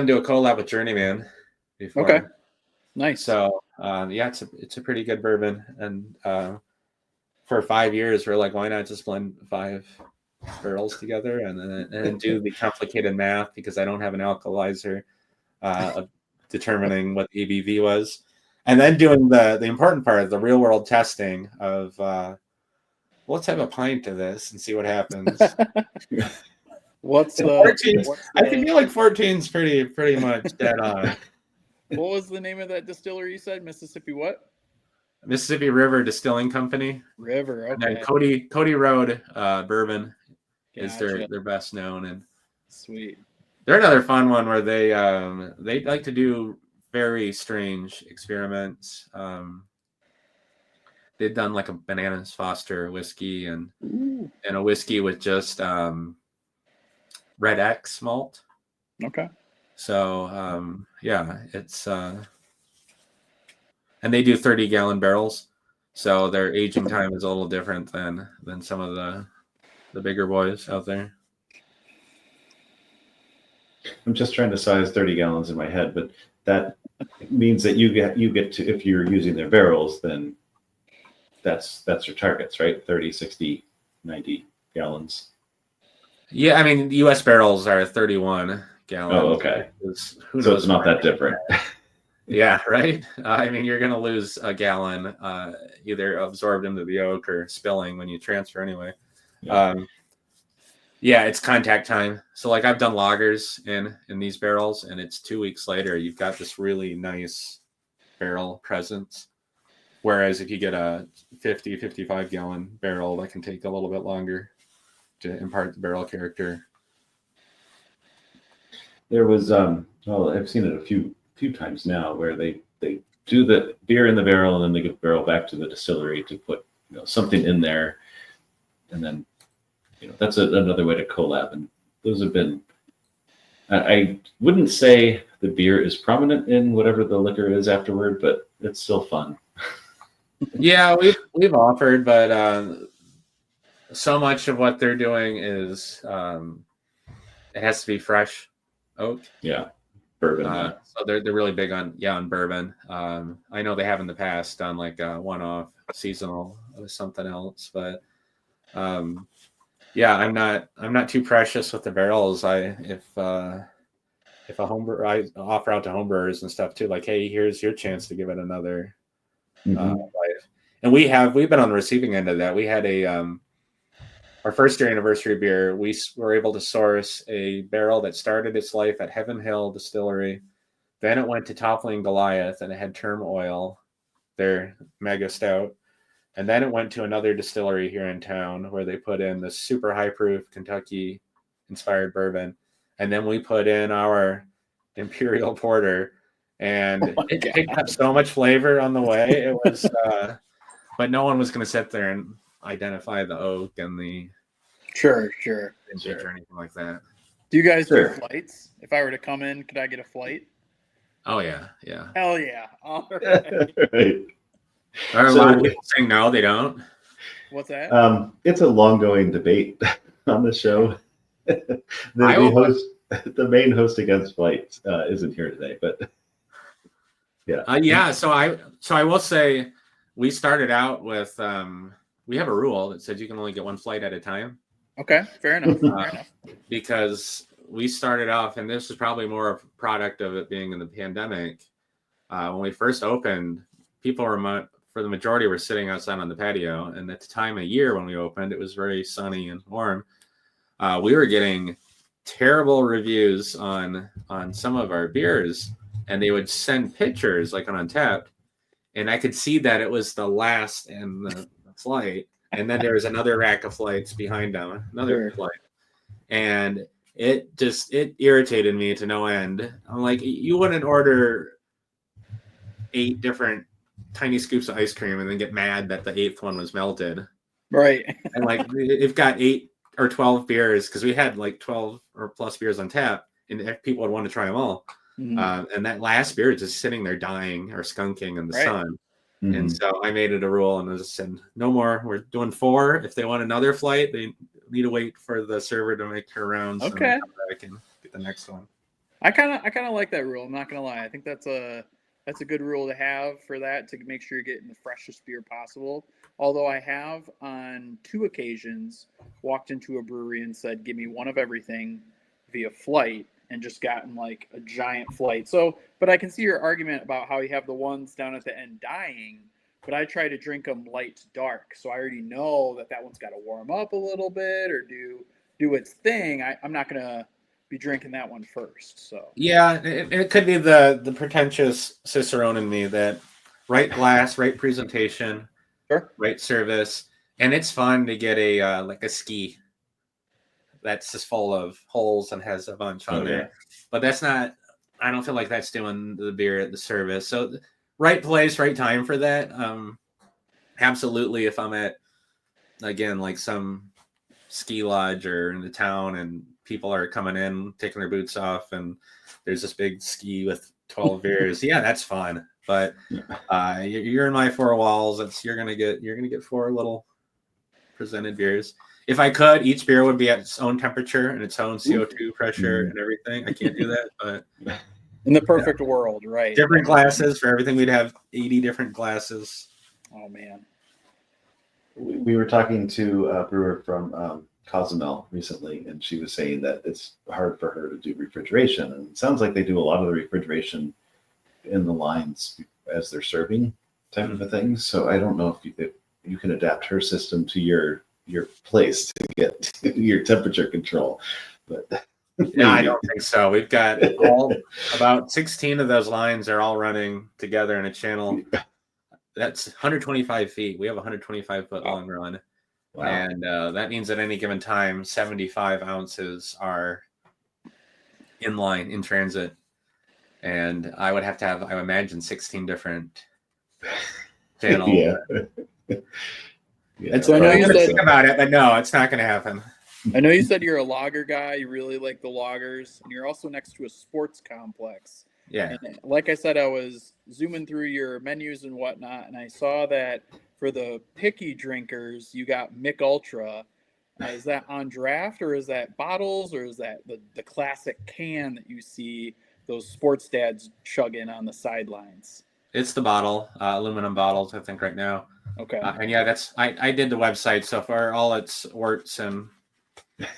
do a collab with Journeyman before. Okay, nice. So yeah, it's a pretty good bourbon, and for 5 years, we're like, why not just blend 5 barrels together and then do the complicated math, because I don't have an alkalizer of determining what the ABV was, and then doing the important part, the real world testing of let's have a pint of this and see what happens. What's the 14? I feel like 14 is pretty much dead on. What was the name of that distillery you said? Mississippi what? Mississippi River Distilling Company. River. And Okay. then Cody Road Bourbon is Gotcha. their best known, and Sweet. they're another fun one where they like to do very strange experiments. They've done like a Bananas Foster whiskey and a whiskey with just Red X malt. Okay. So yeah, it's and they do 30-gallon barrels, so their aging time is a little different than some of the bigger boys out there. I'm just trying to size 30 gallons in my head, but that means that you get to, if you're using their barrels, then that's your targets, right? 30, 60, 90 gallons. Yeah, I mean, the U.S. barrels are 31 gallons. Oh, okay. Who So knows it's not that different. Yeah, right. I mean, you're going to lose a gallon either absorbed into the oak or spilling when you transfer anyway. Yeah. Yeah, it's contact time. So like I've done lagers in these barrels, and it's 2 weeks later, you've got this really nice barrel presence. Whereas if you get a 50, 55 gallon barrel, that can take a little bit longer to impart the barrel character. There was well, I've seen it a few times now where they do the beer in the barrel and then they give the barrel back to the distillery to put something in there, and then that's another way to collab. And those have been, I wouldn't say the beer is prominent in whatever the liquor is afterward, but it's still fun. Yeah, we've offered, but so much of what they're doing is it has to be fresh oak. Yeah, bourbon. So they're really big on bourbon. I know they have in the past done like a one-off seasonal with something else, but yeah, I'm not too precious with the barrels. If a homebrewer, I offer out to homebrewers and stuff too, like, hey, here's your chance to give it another life. And we've been on the receiving end of that. We had our first year anniversary beer. We were able to source a barrel that started its life at Heaven Hill Distillery. Then it went to Toppling Goliath, and it had Term Oil, their mega stout. And then it went to another distillery here in town where they put in the super high proof Kentucky inspired bourbon. And then we put in our Imperial Porter, and it picked up so much flavor on the way. It was, but no one was going to sit there and identify the oak and the Sure. or anything like that. Do you guys Sure. do flights? If I were to come in, could I get a flight? Oh yeah. Hell yeah. All right. Right. Are a lot of people saying no, they don't? What's that? It's a long-going debate on the show. The main host against flights isn't here today, but yeah. So I will say we started out with we have a rule that says you can only get one flight at a time. Okay, fair enough. Because we started off, and this is probably more a product of it being in the pandemic. When we first opened, people were for the majority were sitting outside on the patio, and at the time of year when we opened, it was very sunny and warm. We were getting terrible reviews on some of our beers, and they would send pictures like on Untappd, and I could see that it was the last in the flight, and then there was another rack of flights behind them, another flight, and it irritated me to no end. I'm like, you wouldn't order 8 different tiny scoops of ice cream and then get mad that the 8th one was melted, Right. and like they've got 8 or 12 beers, because we had like 12 or plus beers on tap, and if people would want to try them all. And that last beer is just sitting there dying or skunking in the sun. And so I made it a rule and I just said, no more. We're doing 4. If they want another flight, they need to wait for the server to make her rounds. Okay. And come back and get the next one. I kind of like that rule. I'm not gonna lie. I think that's a That's a good rule to have for that, to make sure you're getting the freshest beer possible. Although I have on 2 occasions walked into a brewery and said, "Give me one of everything" via flight, and just gotten like a giant flight. So, but I can see your argument about how you have the ones down at the end dying. But I try to drink them light to dark, so I already know that one's got to warm up a little bit or do its thing. I'm not gonna be drinking that one first. So Yeah, it could be the pretentious Cicerone in me that right glass, right presentation, sure. right service, and it's fun to get a like a ski that's just full of holes and has a bunch on there. But that's not. I don't feel like that's doing the beer at the service. So right place, right time for that. Absolutely. If I'm at again like some ski lodge or in the town and people are coming in taking their boots off and there's this big ski with 12 beers, yeah, that's fun. But you're in my 4 walls. You're gonna get 4 little presented beers. If I could, each beer would be at its own temperature and its own CO2 pressure and everything. I can't do that, but in the perfect world, right? Different glasses for everything. We'd have 80 different glasses. Oh man. We were talking to a brewer from Cozumel recently, and she was saying that it's hard for her to do refrigeration. And it sounds like they do a lot of the refrigeration in the lines as they're serving type of a thing. So I don't know if you can adapt her system to your place to get your temperature control. But no, I don't think so. We've got about 16 of those lines are all running together in a channel. That's 125 feet. We have a 125-foot long run. Wow. And that means at any given time, 75 ounces are in line, in transit. And I would have to have, I imagine, 16 different channels. Yeah. So I know you said about it, but no, it's not going to happen. I know you said you're a lager guy. You really like the lagers, and you're also next to a sports complex. Yeah. And like I said, I was zooming through your menus and whatnot, and I saw that for the picky drinkers, you got Mick Ultra. Is that on draft, or is that bottles, or is that the classic can that you see those sports dads chugging on the sidelines? It's the bottle, aluminum bottles, I think, right now. Okay. And yeah, I did the website, so for all its warts and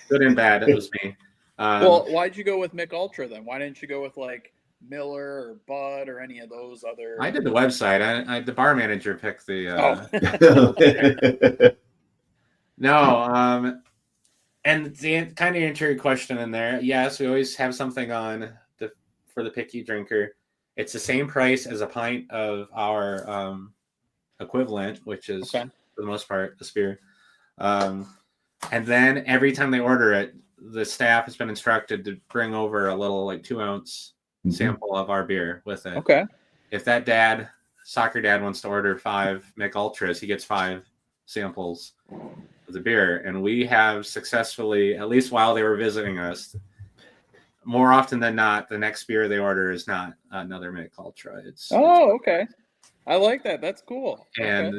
good and bad, it was me. Well, why'd you go with Mick Ultra then? Why didn't you go with like Miller or Bud or any of those other? I did the website. The bar manager picked the. No, and the kind of answer your question in there. Yes, we always have something on for the picky drinker. It's the same price as a pint of our equivalent, which is for the most part this beer. And then every time they order it, the staff has been instructed to bring over a little like 2-ounce sample of our beer with it. Okay. If that soccer dad wants to order 5 Mick Ultras, he gets 5 samples of the beer. And we have successfully, at least while they were visiting us, more often than not, the next beer they order is not another Mick Ultra. It's okay. I like that. That's cool. And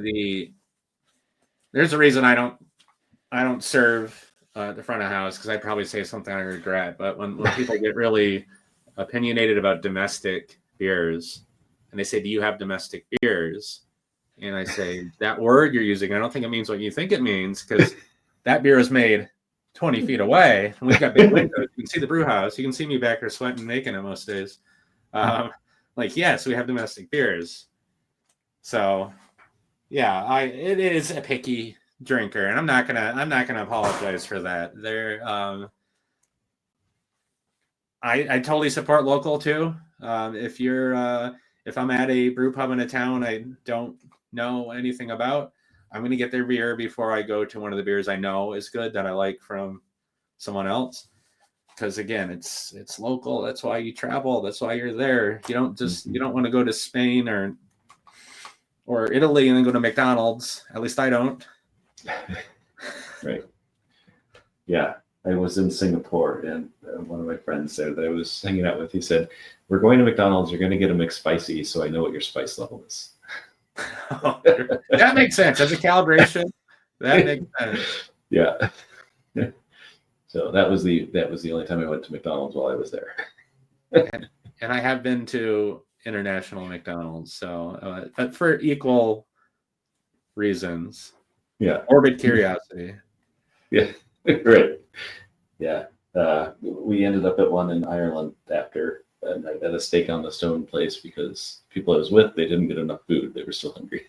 there's a reason I don't serve the front of house, because I'd probably say something I regret. But when people get really opinionated about domestic beers, and they say, "Do you have domestic beers?" and I say, "That word you're using, I don't think it means what you think it means, because that beer is made 20 feet away, and we've got big windows. You can see the brew house. You can see me back there sweating, making it most days." Yes, we have domestic beers. So, yeah, it is a picky drinker, and I'm not gonna apologize for that. I totally support local too. If I'm at a brew pub in a town I don't know anything about, I'm gonna get their beer before I go to one of the beers I know is good that I like from someone else. Because again, it's local. That's why you travel. That's why you're there. You don't want to go to Spain or Italy and then go to McDonald's. At least I don't. Right. Yeah. I was in Singapore, and one of my friends there that I was hanging out with, he said, "We're going to McDonald's. You're going to get a McSpicy, so I know what your spice level is." That makes sense. As a calibration, that makes sense. Yeah. So that was the only time I went to McDonald's while I was there. And I have been to International McDonald's. So, but for equal reasons. Yeah. Morbid curiosity. Yeah. Right. Yeah. We ended up at one in Ireland after at a steak on the stone place because people I was with, they didn't get enough food. They were still hungry.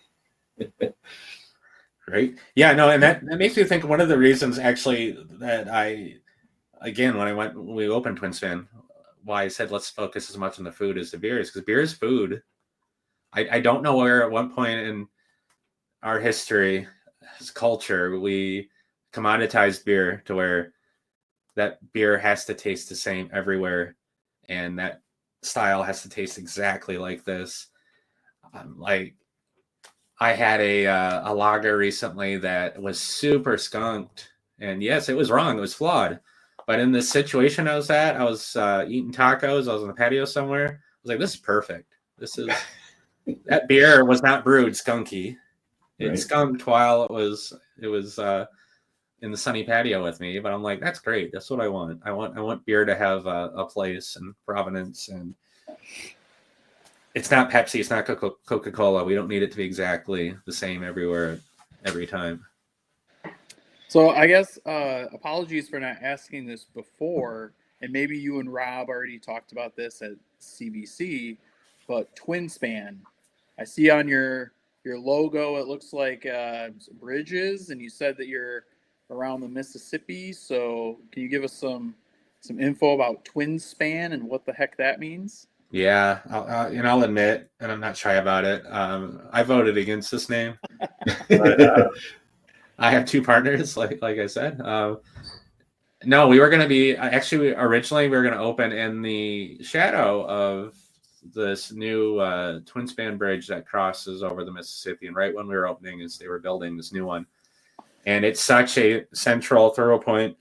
Right. Yeah, no, and that makes me think one of the reasons actually that when we opened Twin Span, why I said let's focus as much on the food as the beer is because beer is food. I don't know where at one point in our history as culture we commoditized beer to where that beer has to taste the same everywhere and that style has to taste exactly like this. Like I had a lager recently that was super skunked, and yes, it was wrong. It was flawed. But in this situation I was at, I was eating tacos. I was on the patio somewhere. I was like, "This is perfect. This is that beer was not brewed skunky. It skunked while it was in the sunny patio with me. But I'm like, that's great. That's what I want. I want beer to have a place and provenance and." It's not Pepsi. It's not Coca-Cola. We don't need it to be exactly the same everywhere, every time. So I guess apologies for not asking this before, and maybe you and Rob already talked about this at CBC, but Twin Span. I see on your logo it looks like bridges, and you said that you're around the Mississippi. So can you give us some info about Twin Span and what the heck that means? Yeah, I'll admit, and I'm not shy about it. I voted against this name. But, I have two partners, like I said. No, we were going to be originally we were going to open in the shadow of this new Twin Span Bridge that crosses over the Mississippi. And right when we were opening, as they were building this new one, and it's such a central thorough point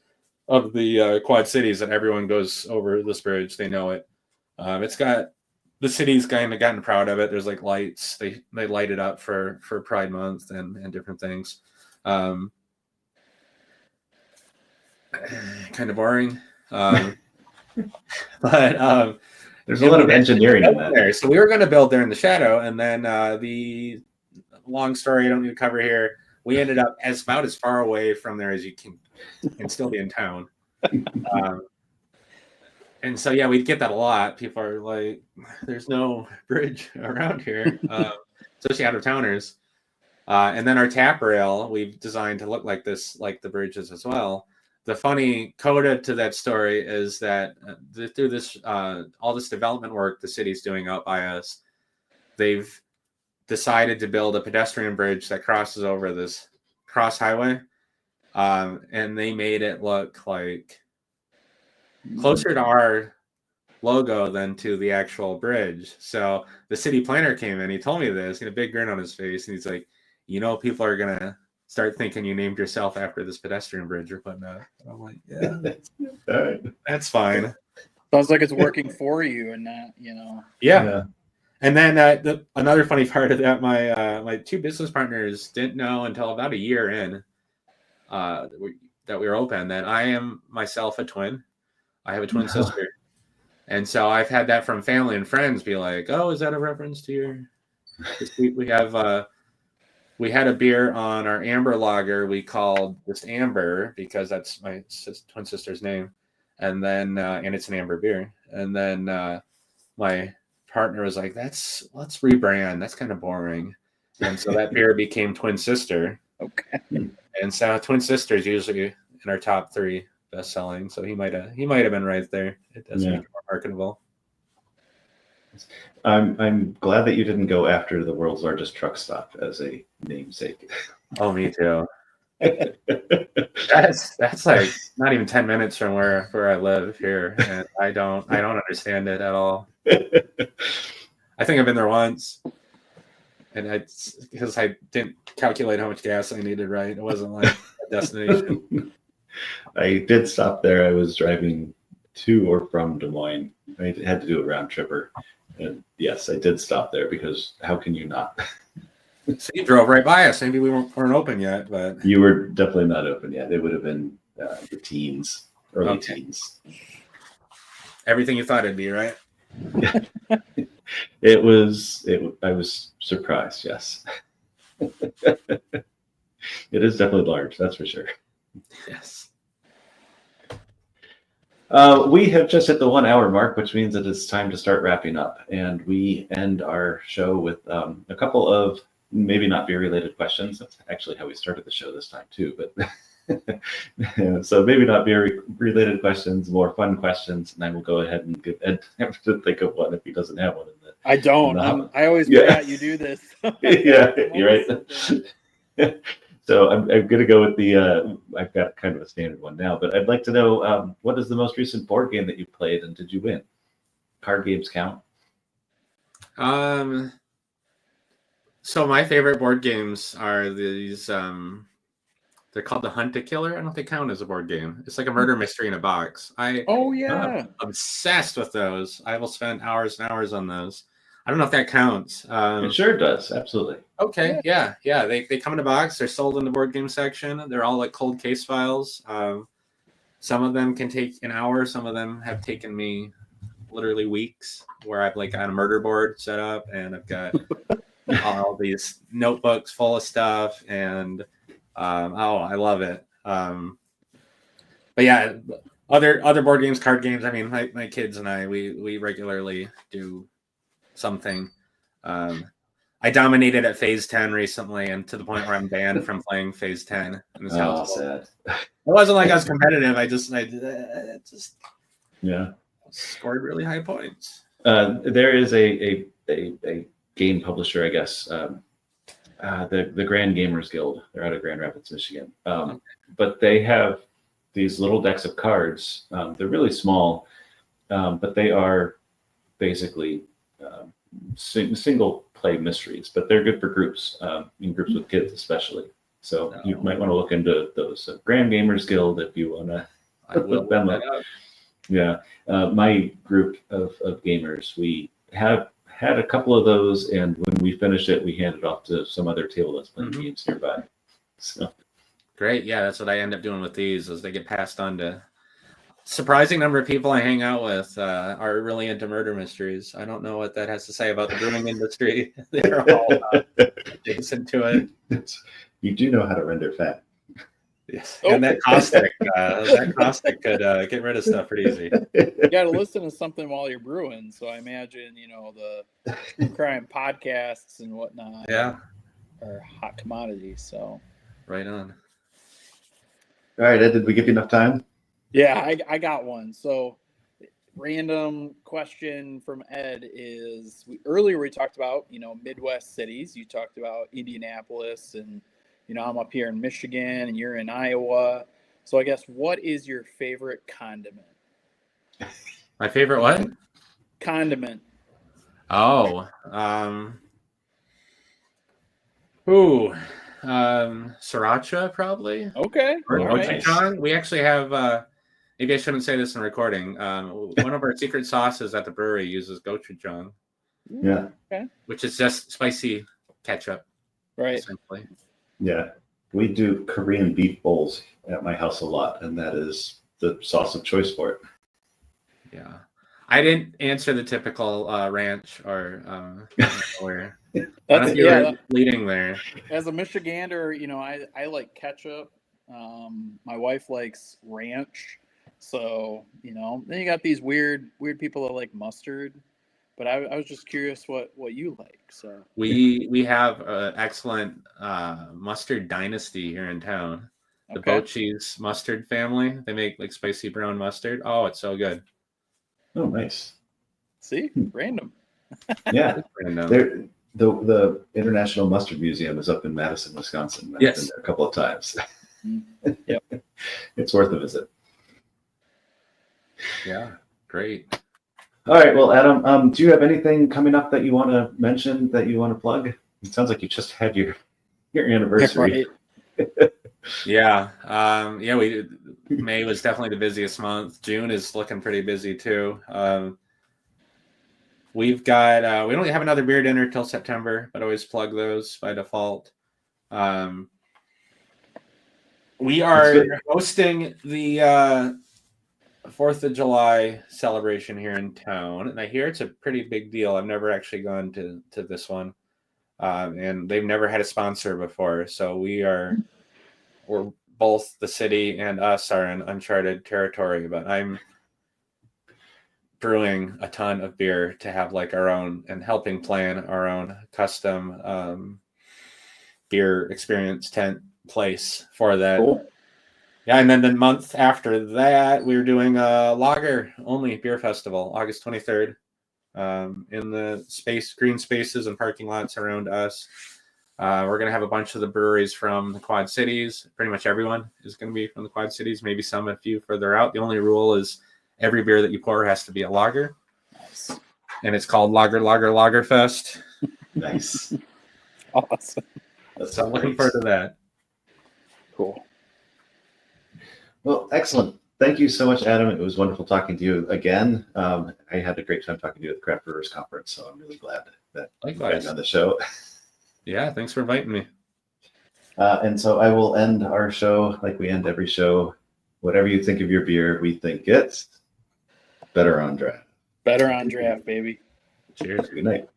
of the Quad Cities that everyone goes over this bridge. They know it. It's got the city's kind of gotten proud of it. There's like lights. They light it up for Pride Month and different things. Kind of boring. But there's a lot of engineering in that. There. So we were going to build there in the shadow, and then the long story I don't need to cover here. We ended up about as far away from there as you can and still be in town. And so, yeah, we get that a lot. People are like, there's no bridge around here, especially out-of-towners. And then our tap rail, we've designed to look like this, like the bridges as well. The funny coda to that story is that through this, all this development work the city's doing out by us, they've decided to build a pedestrian bridge that crosses over this cross highway. And they made it look like closer to our logo than to the actual bridge. So the city planner came in, he told me this, and a big grin on his face, and he's like, people are gonna start thinking you named yourself after this pedestrian bridge or whatnot. And I'm like, yeah, that's fine. Sounds like it's working for you and not, Yeah. And then another funny part of that, my two business partners didn't know until about a year in that we were open that I am myself a twin. I have a twin sister. And so I've had that from family and friends be like, oh, is that a reference to your... We had a beer on our Amber Lager we called just Amber because that's my twin sister's name. And then, and it's an Amber beer. And then my partner was like, let's rebrand. That's kind of boring. And so that beer became Twin Sister. Okay. And so Twin Sister is usually in our top 3 best selling, so he might have been right there. It does make it more marketable. I'm glad that you didn't go after the world's largest truck stop as a namesake. Oh, me too. That's like not even 10 minutes from where I live here, and I don't understand it at all. I think I've been there once, and because I didn't calculate how much gas I needed. Right, it wasn't like a destination. I did stop there. I was driving to or from Des Moines. I had to do a round tripper. And yes, I did stop there because how can you not? So you drove right by us. Maybe we weren't open yet, but you were definitely not open yet. It would have been the teens, early teens. Everything you thought it'd be, right? I was surprised. Yes, it is definitely large. That's for sure. Yes. We have just hit the 1 hour mark, which means it is time to start wrapping up. And we end our show with a couple of maybe not beer related questions. That's actually how we started the show this time, too. But so maybe not beer related questions, more fun questions. And I will go ahead and get Ed to think of one if he doesn't have one. I don't. I always forgot you do this. Yeah, you're right. So I'm going to go with the, I've got kind of a standard one now, but I'd like to know what is the most recent board game that you played and did you win? Card games count? So my favorite board games are these, they're called the Hunt a Killer. I don't know if they count as a board game. It's like a murder mystery in a box. Oh, yeah. I'm obsessed with those. I will spend hours and hours on those. I don't know if that counts. It sure does. Absolutely. Okay. Yeah. They come in a box. They're sold in the board game section. They're all like cold case files. Some of them can take an hour. Some of them have taken me literally weeks, where I've like got a murder board set up and I've got all these notebooks full of stuff. And I love it. But yeah, other board games, card games. I mean, my kids and I, we regularly do something. I dominated at phase 10 recently, and to the point where I'm banned from playing phase 10 in this house. Sad. It wasn't like I was competitive. I just scored really high points. There is a game publisher, I guess, the Grand Gamers Guild. They're out of Grand Rapids, Michigan. But they have these little decks of cards. They're really small, but they are basically single play mysteries, but they're good for groups, in groups with kids especially. So you might want to look into those. So Grand Gamers Guild, if you want to look them up. Yeah, my group of gamers, we have had a couple of those, and when we finish it, we hand it off to some other table that's playing games nearby. So great, yeah, that's what I end up doing with these, is they get passed on to surprising number of people I hang out with are really into murder mysteries. I don't know what that has to say about the brewing industry. They're all adjacent to it. You do know how to render fat. Yes. And that caustic could get rid of stuff pretty easy. You got to listen to something while you're brewing. So I imagine, the crime podcasts and whatnot are hot commodities. So right on. All right, Ed, did we give you enough time? Yeah, I got one. So random question from Ed is, earlier we talked about, Midwest cities. You talked about Indianapolis, and, I'm up here in Michigan and you're in Iowa. So I guess, what is your favorite condiment? My favorite what? Condiment. Oh, sriracha probably. Okay. Or Nice. gochujang. We actually have, maybe I shouldn't say this in recording. One of our secret sauces at the brewery uses gochujang. Yeah. Okay. Which is just spicy ketchup. Right. Essentially. Yeah. We do Korean beef bowls at my house a lot, and that is the sauce of choice for it. Yeah. I didn't answer the typical ranch or where. Leading there. As a Michigander, I like ketchup. My wife likes ranch. So, then you got these weird people that like mustard. But I was just curious what you like. So we have an excellent mustard dynasty here in town. The Bochi's mustard family. They make like spicy brown mustard. Oh, it's so good. Oh, nice. See, random. Yeah, random. The International Mustard Museum is up in Madison, Wisconsin. I've been there a couple of times. Yep, it's worth a visit. Yeah, great. All right, well, Adam, do you have anything coming up that you want to mention, that you want to plug? It sounds like you just had your anniversary. Right. Yeah. May was definitely the busiest month. June is looking pretty busy too. We've got we don't have another beer dinner till September, but always plug those by default. We are hosting the 4th of July celebration here in town, and I hear it's a pretty big deal. I've never actually gone to this one, and they've never had a sponsor before. So we're both the city and us are in uncharted territory. But I'm brewing a ton of beer to have like our own and helping plan our own custom beer experience tent place for that. Cool. Yeah, and then the month after that, we were doing a lager only beer festival, August 23rd, in the green spaces and parking lots around us. We're going to have a bunch of the breweries from the Quad Cities. Pretty much everyone is going to be from the Quad Cities, maybe a few further out. The only rule is every beer that you pour has to be a lager. Nice. And it's called Lager Fest. Nice. Awesome. That's I'm looking great. forward to that. Cool. Well, excellent. Thank you so much, Adam. It was wonderful talking to you again. I had a great time talking to you at the Craft Brewers Conference, so I'm really glad that Likewise. you're on the show. Yeah, thanks for inviting me. And so I will end our show like we end every show. Whatever you think of your beer, we think it's better on draft. Better on draft, baby. Cheers. Good night.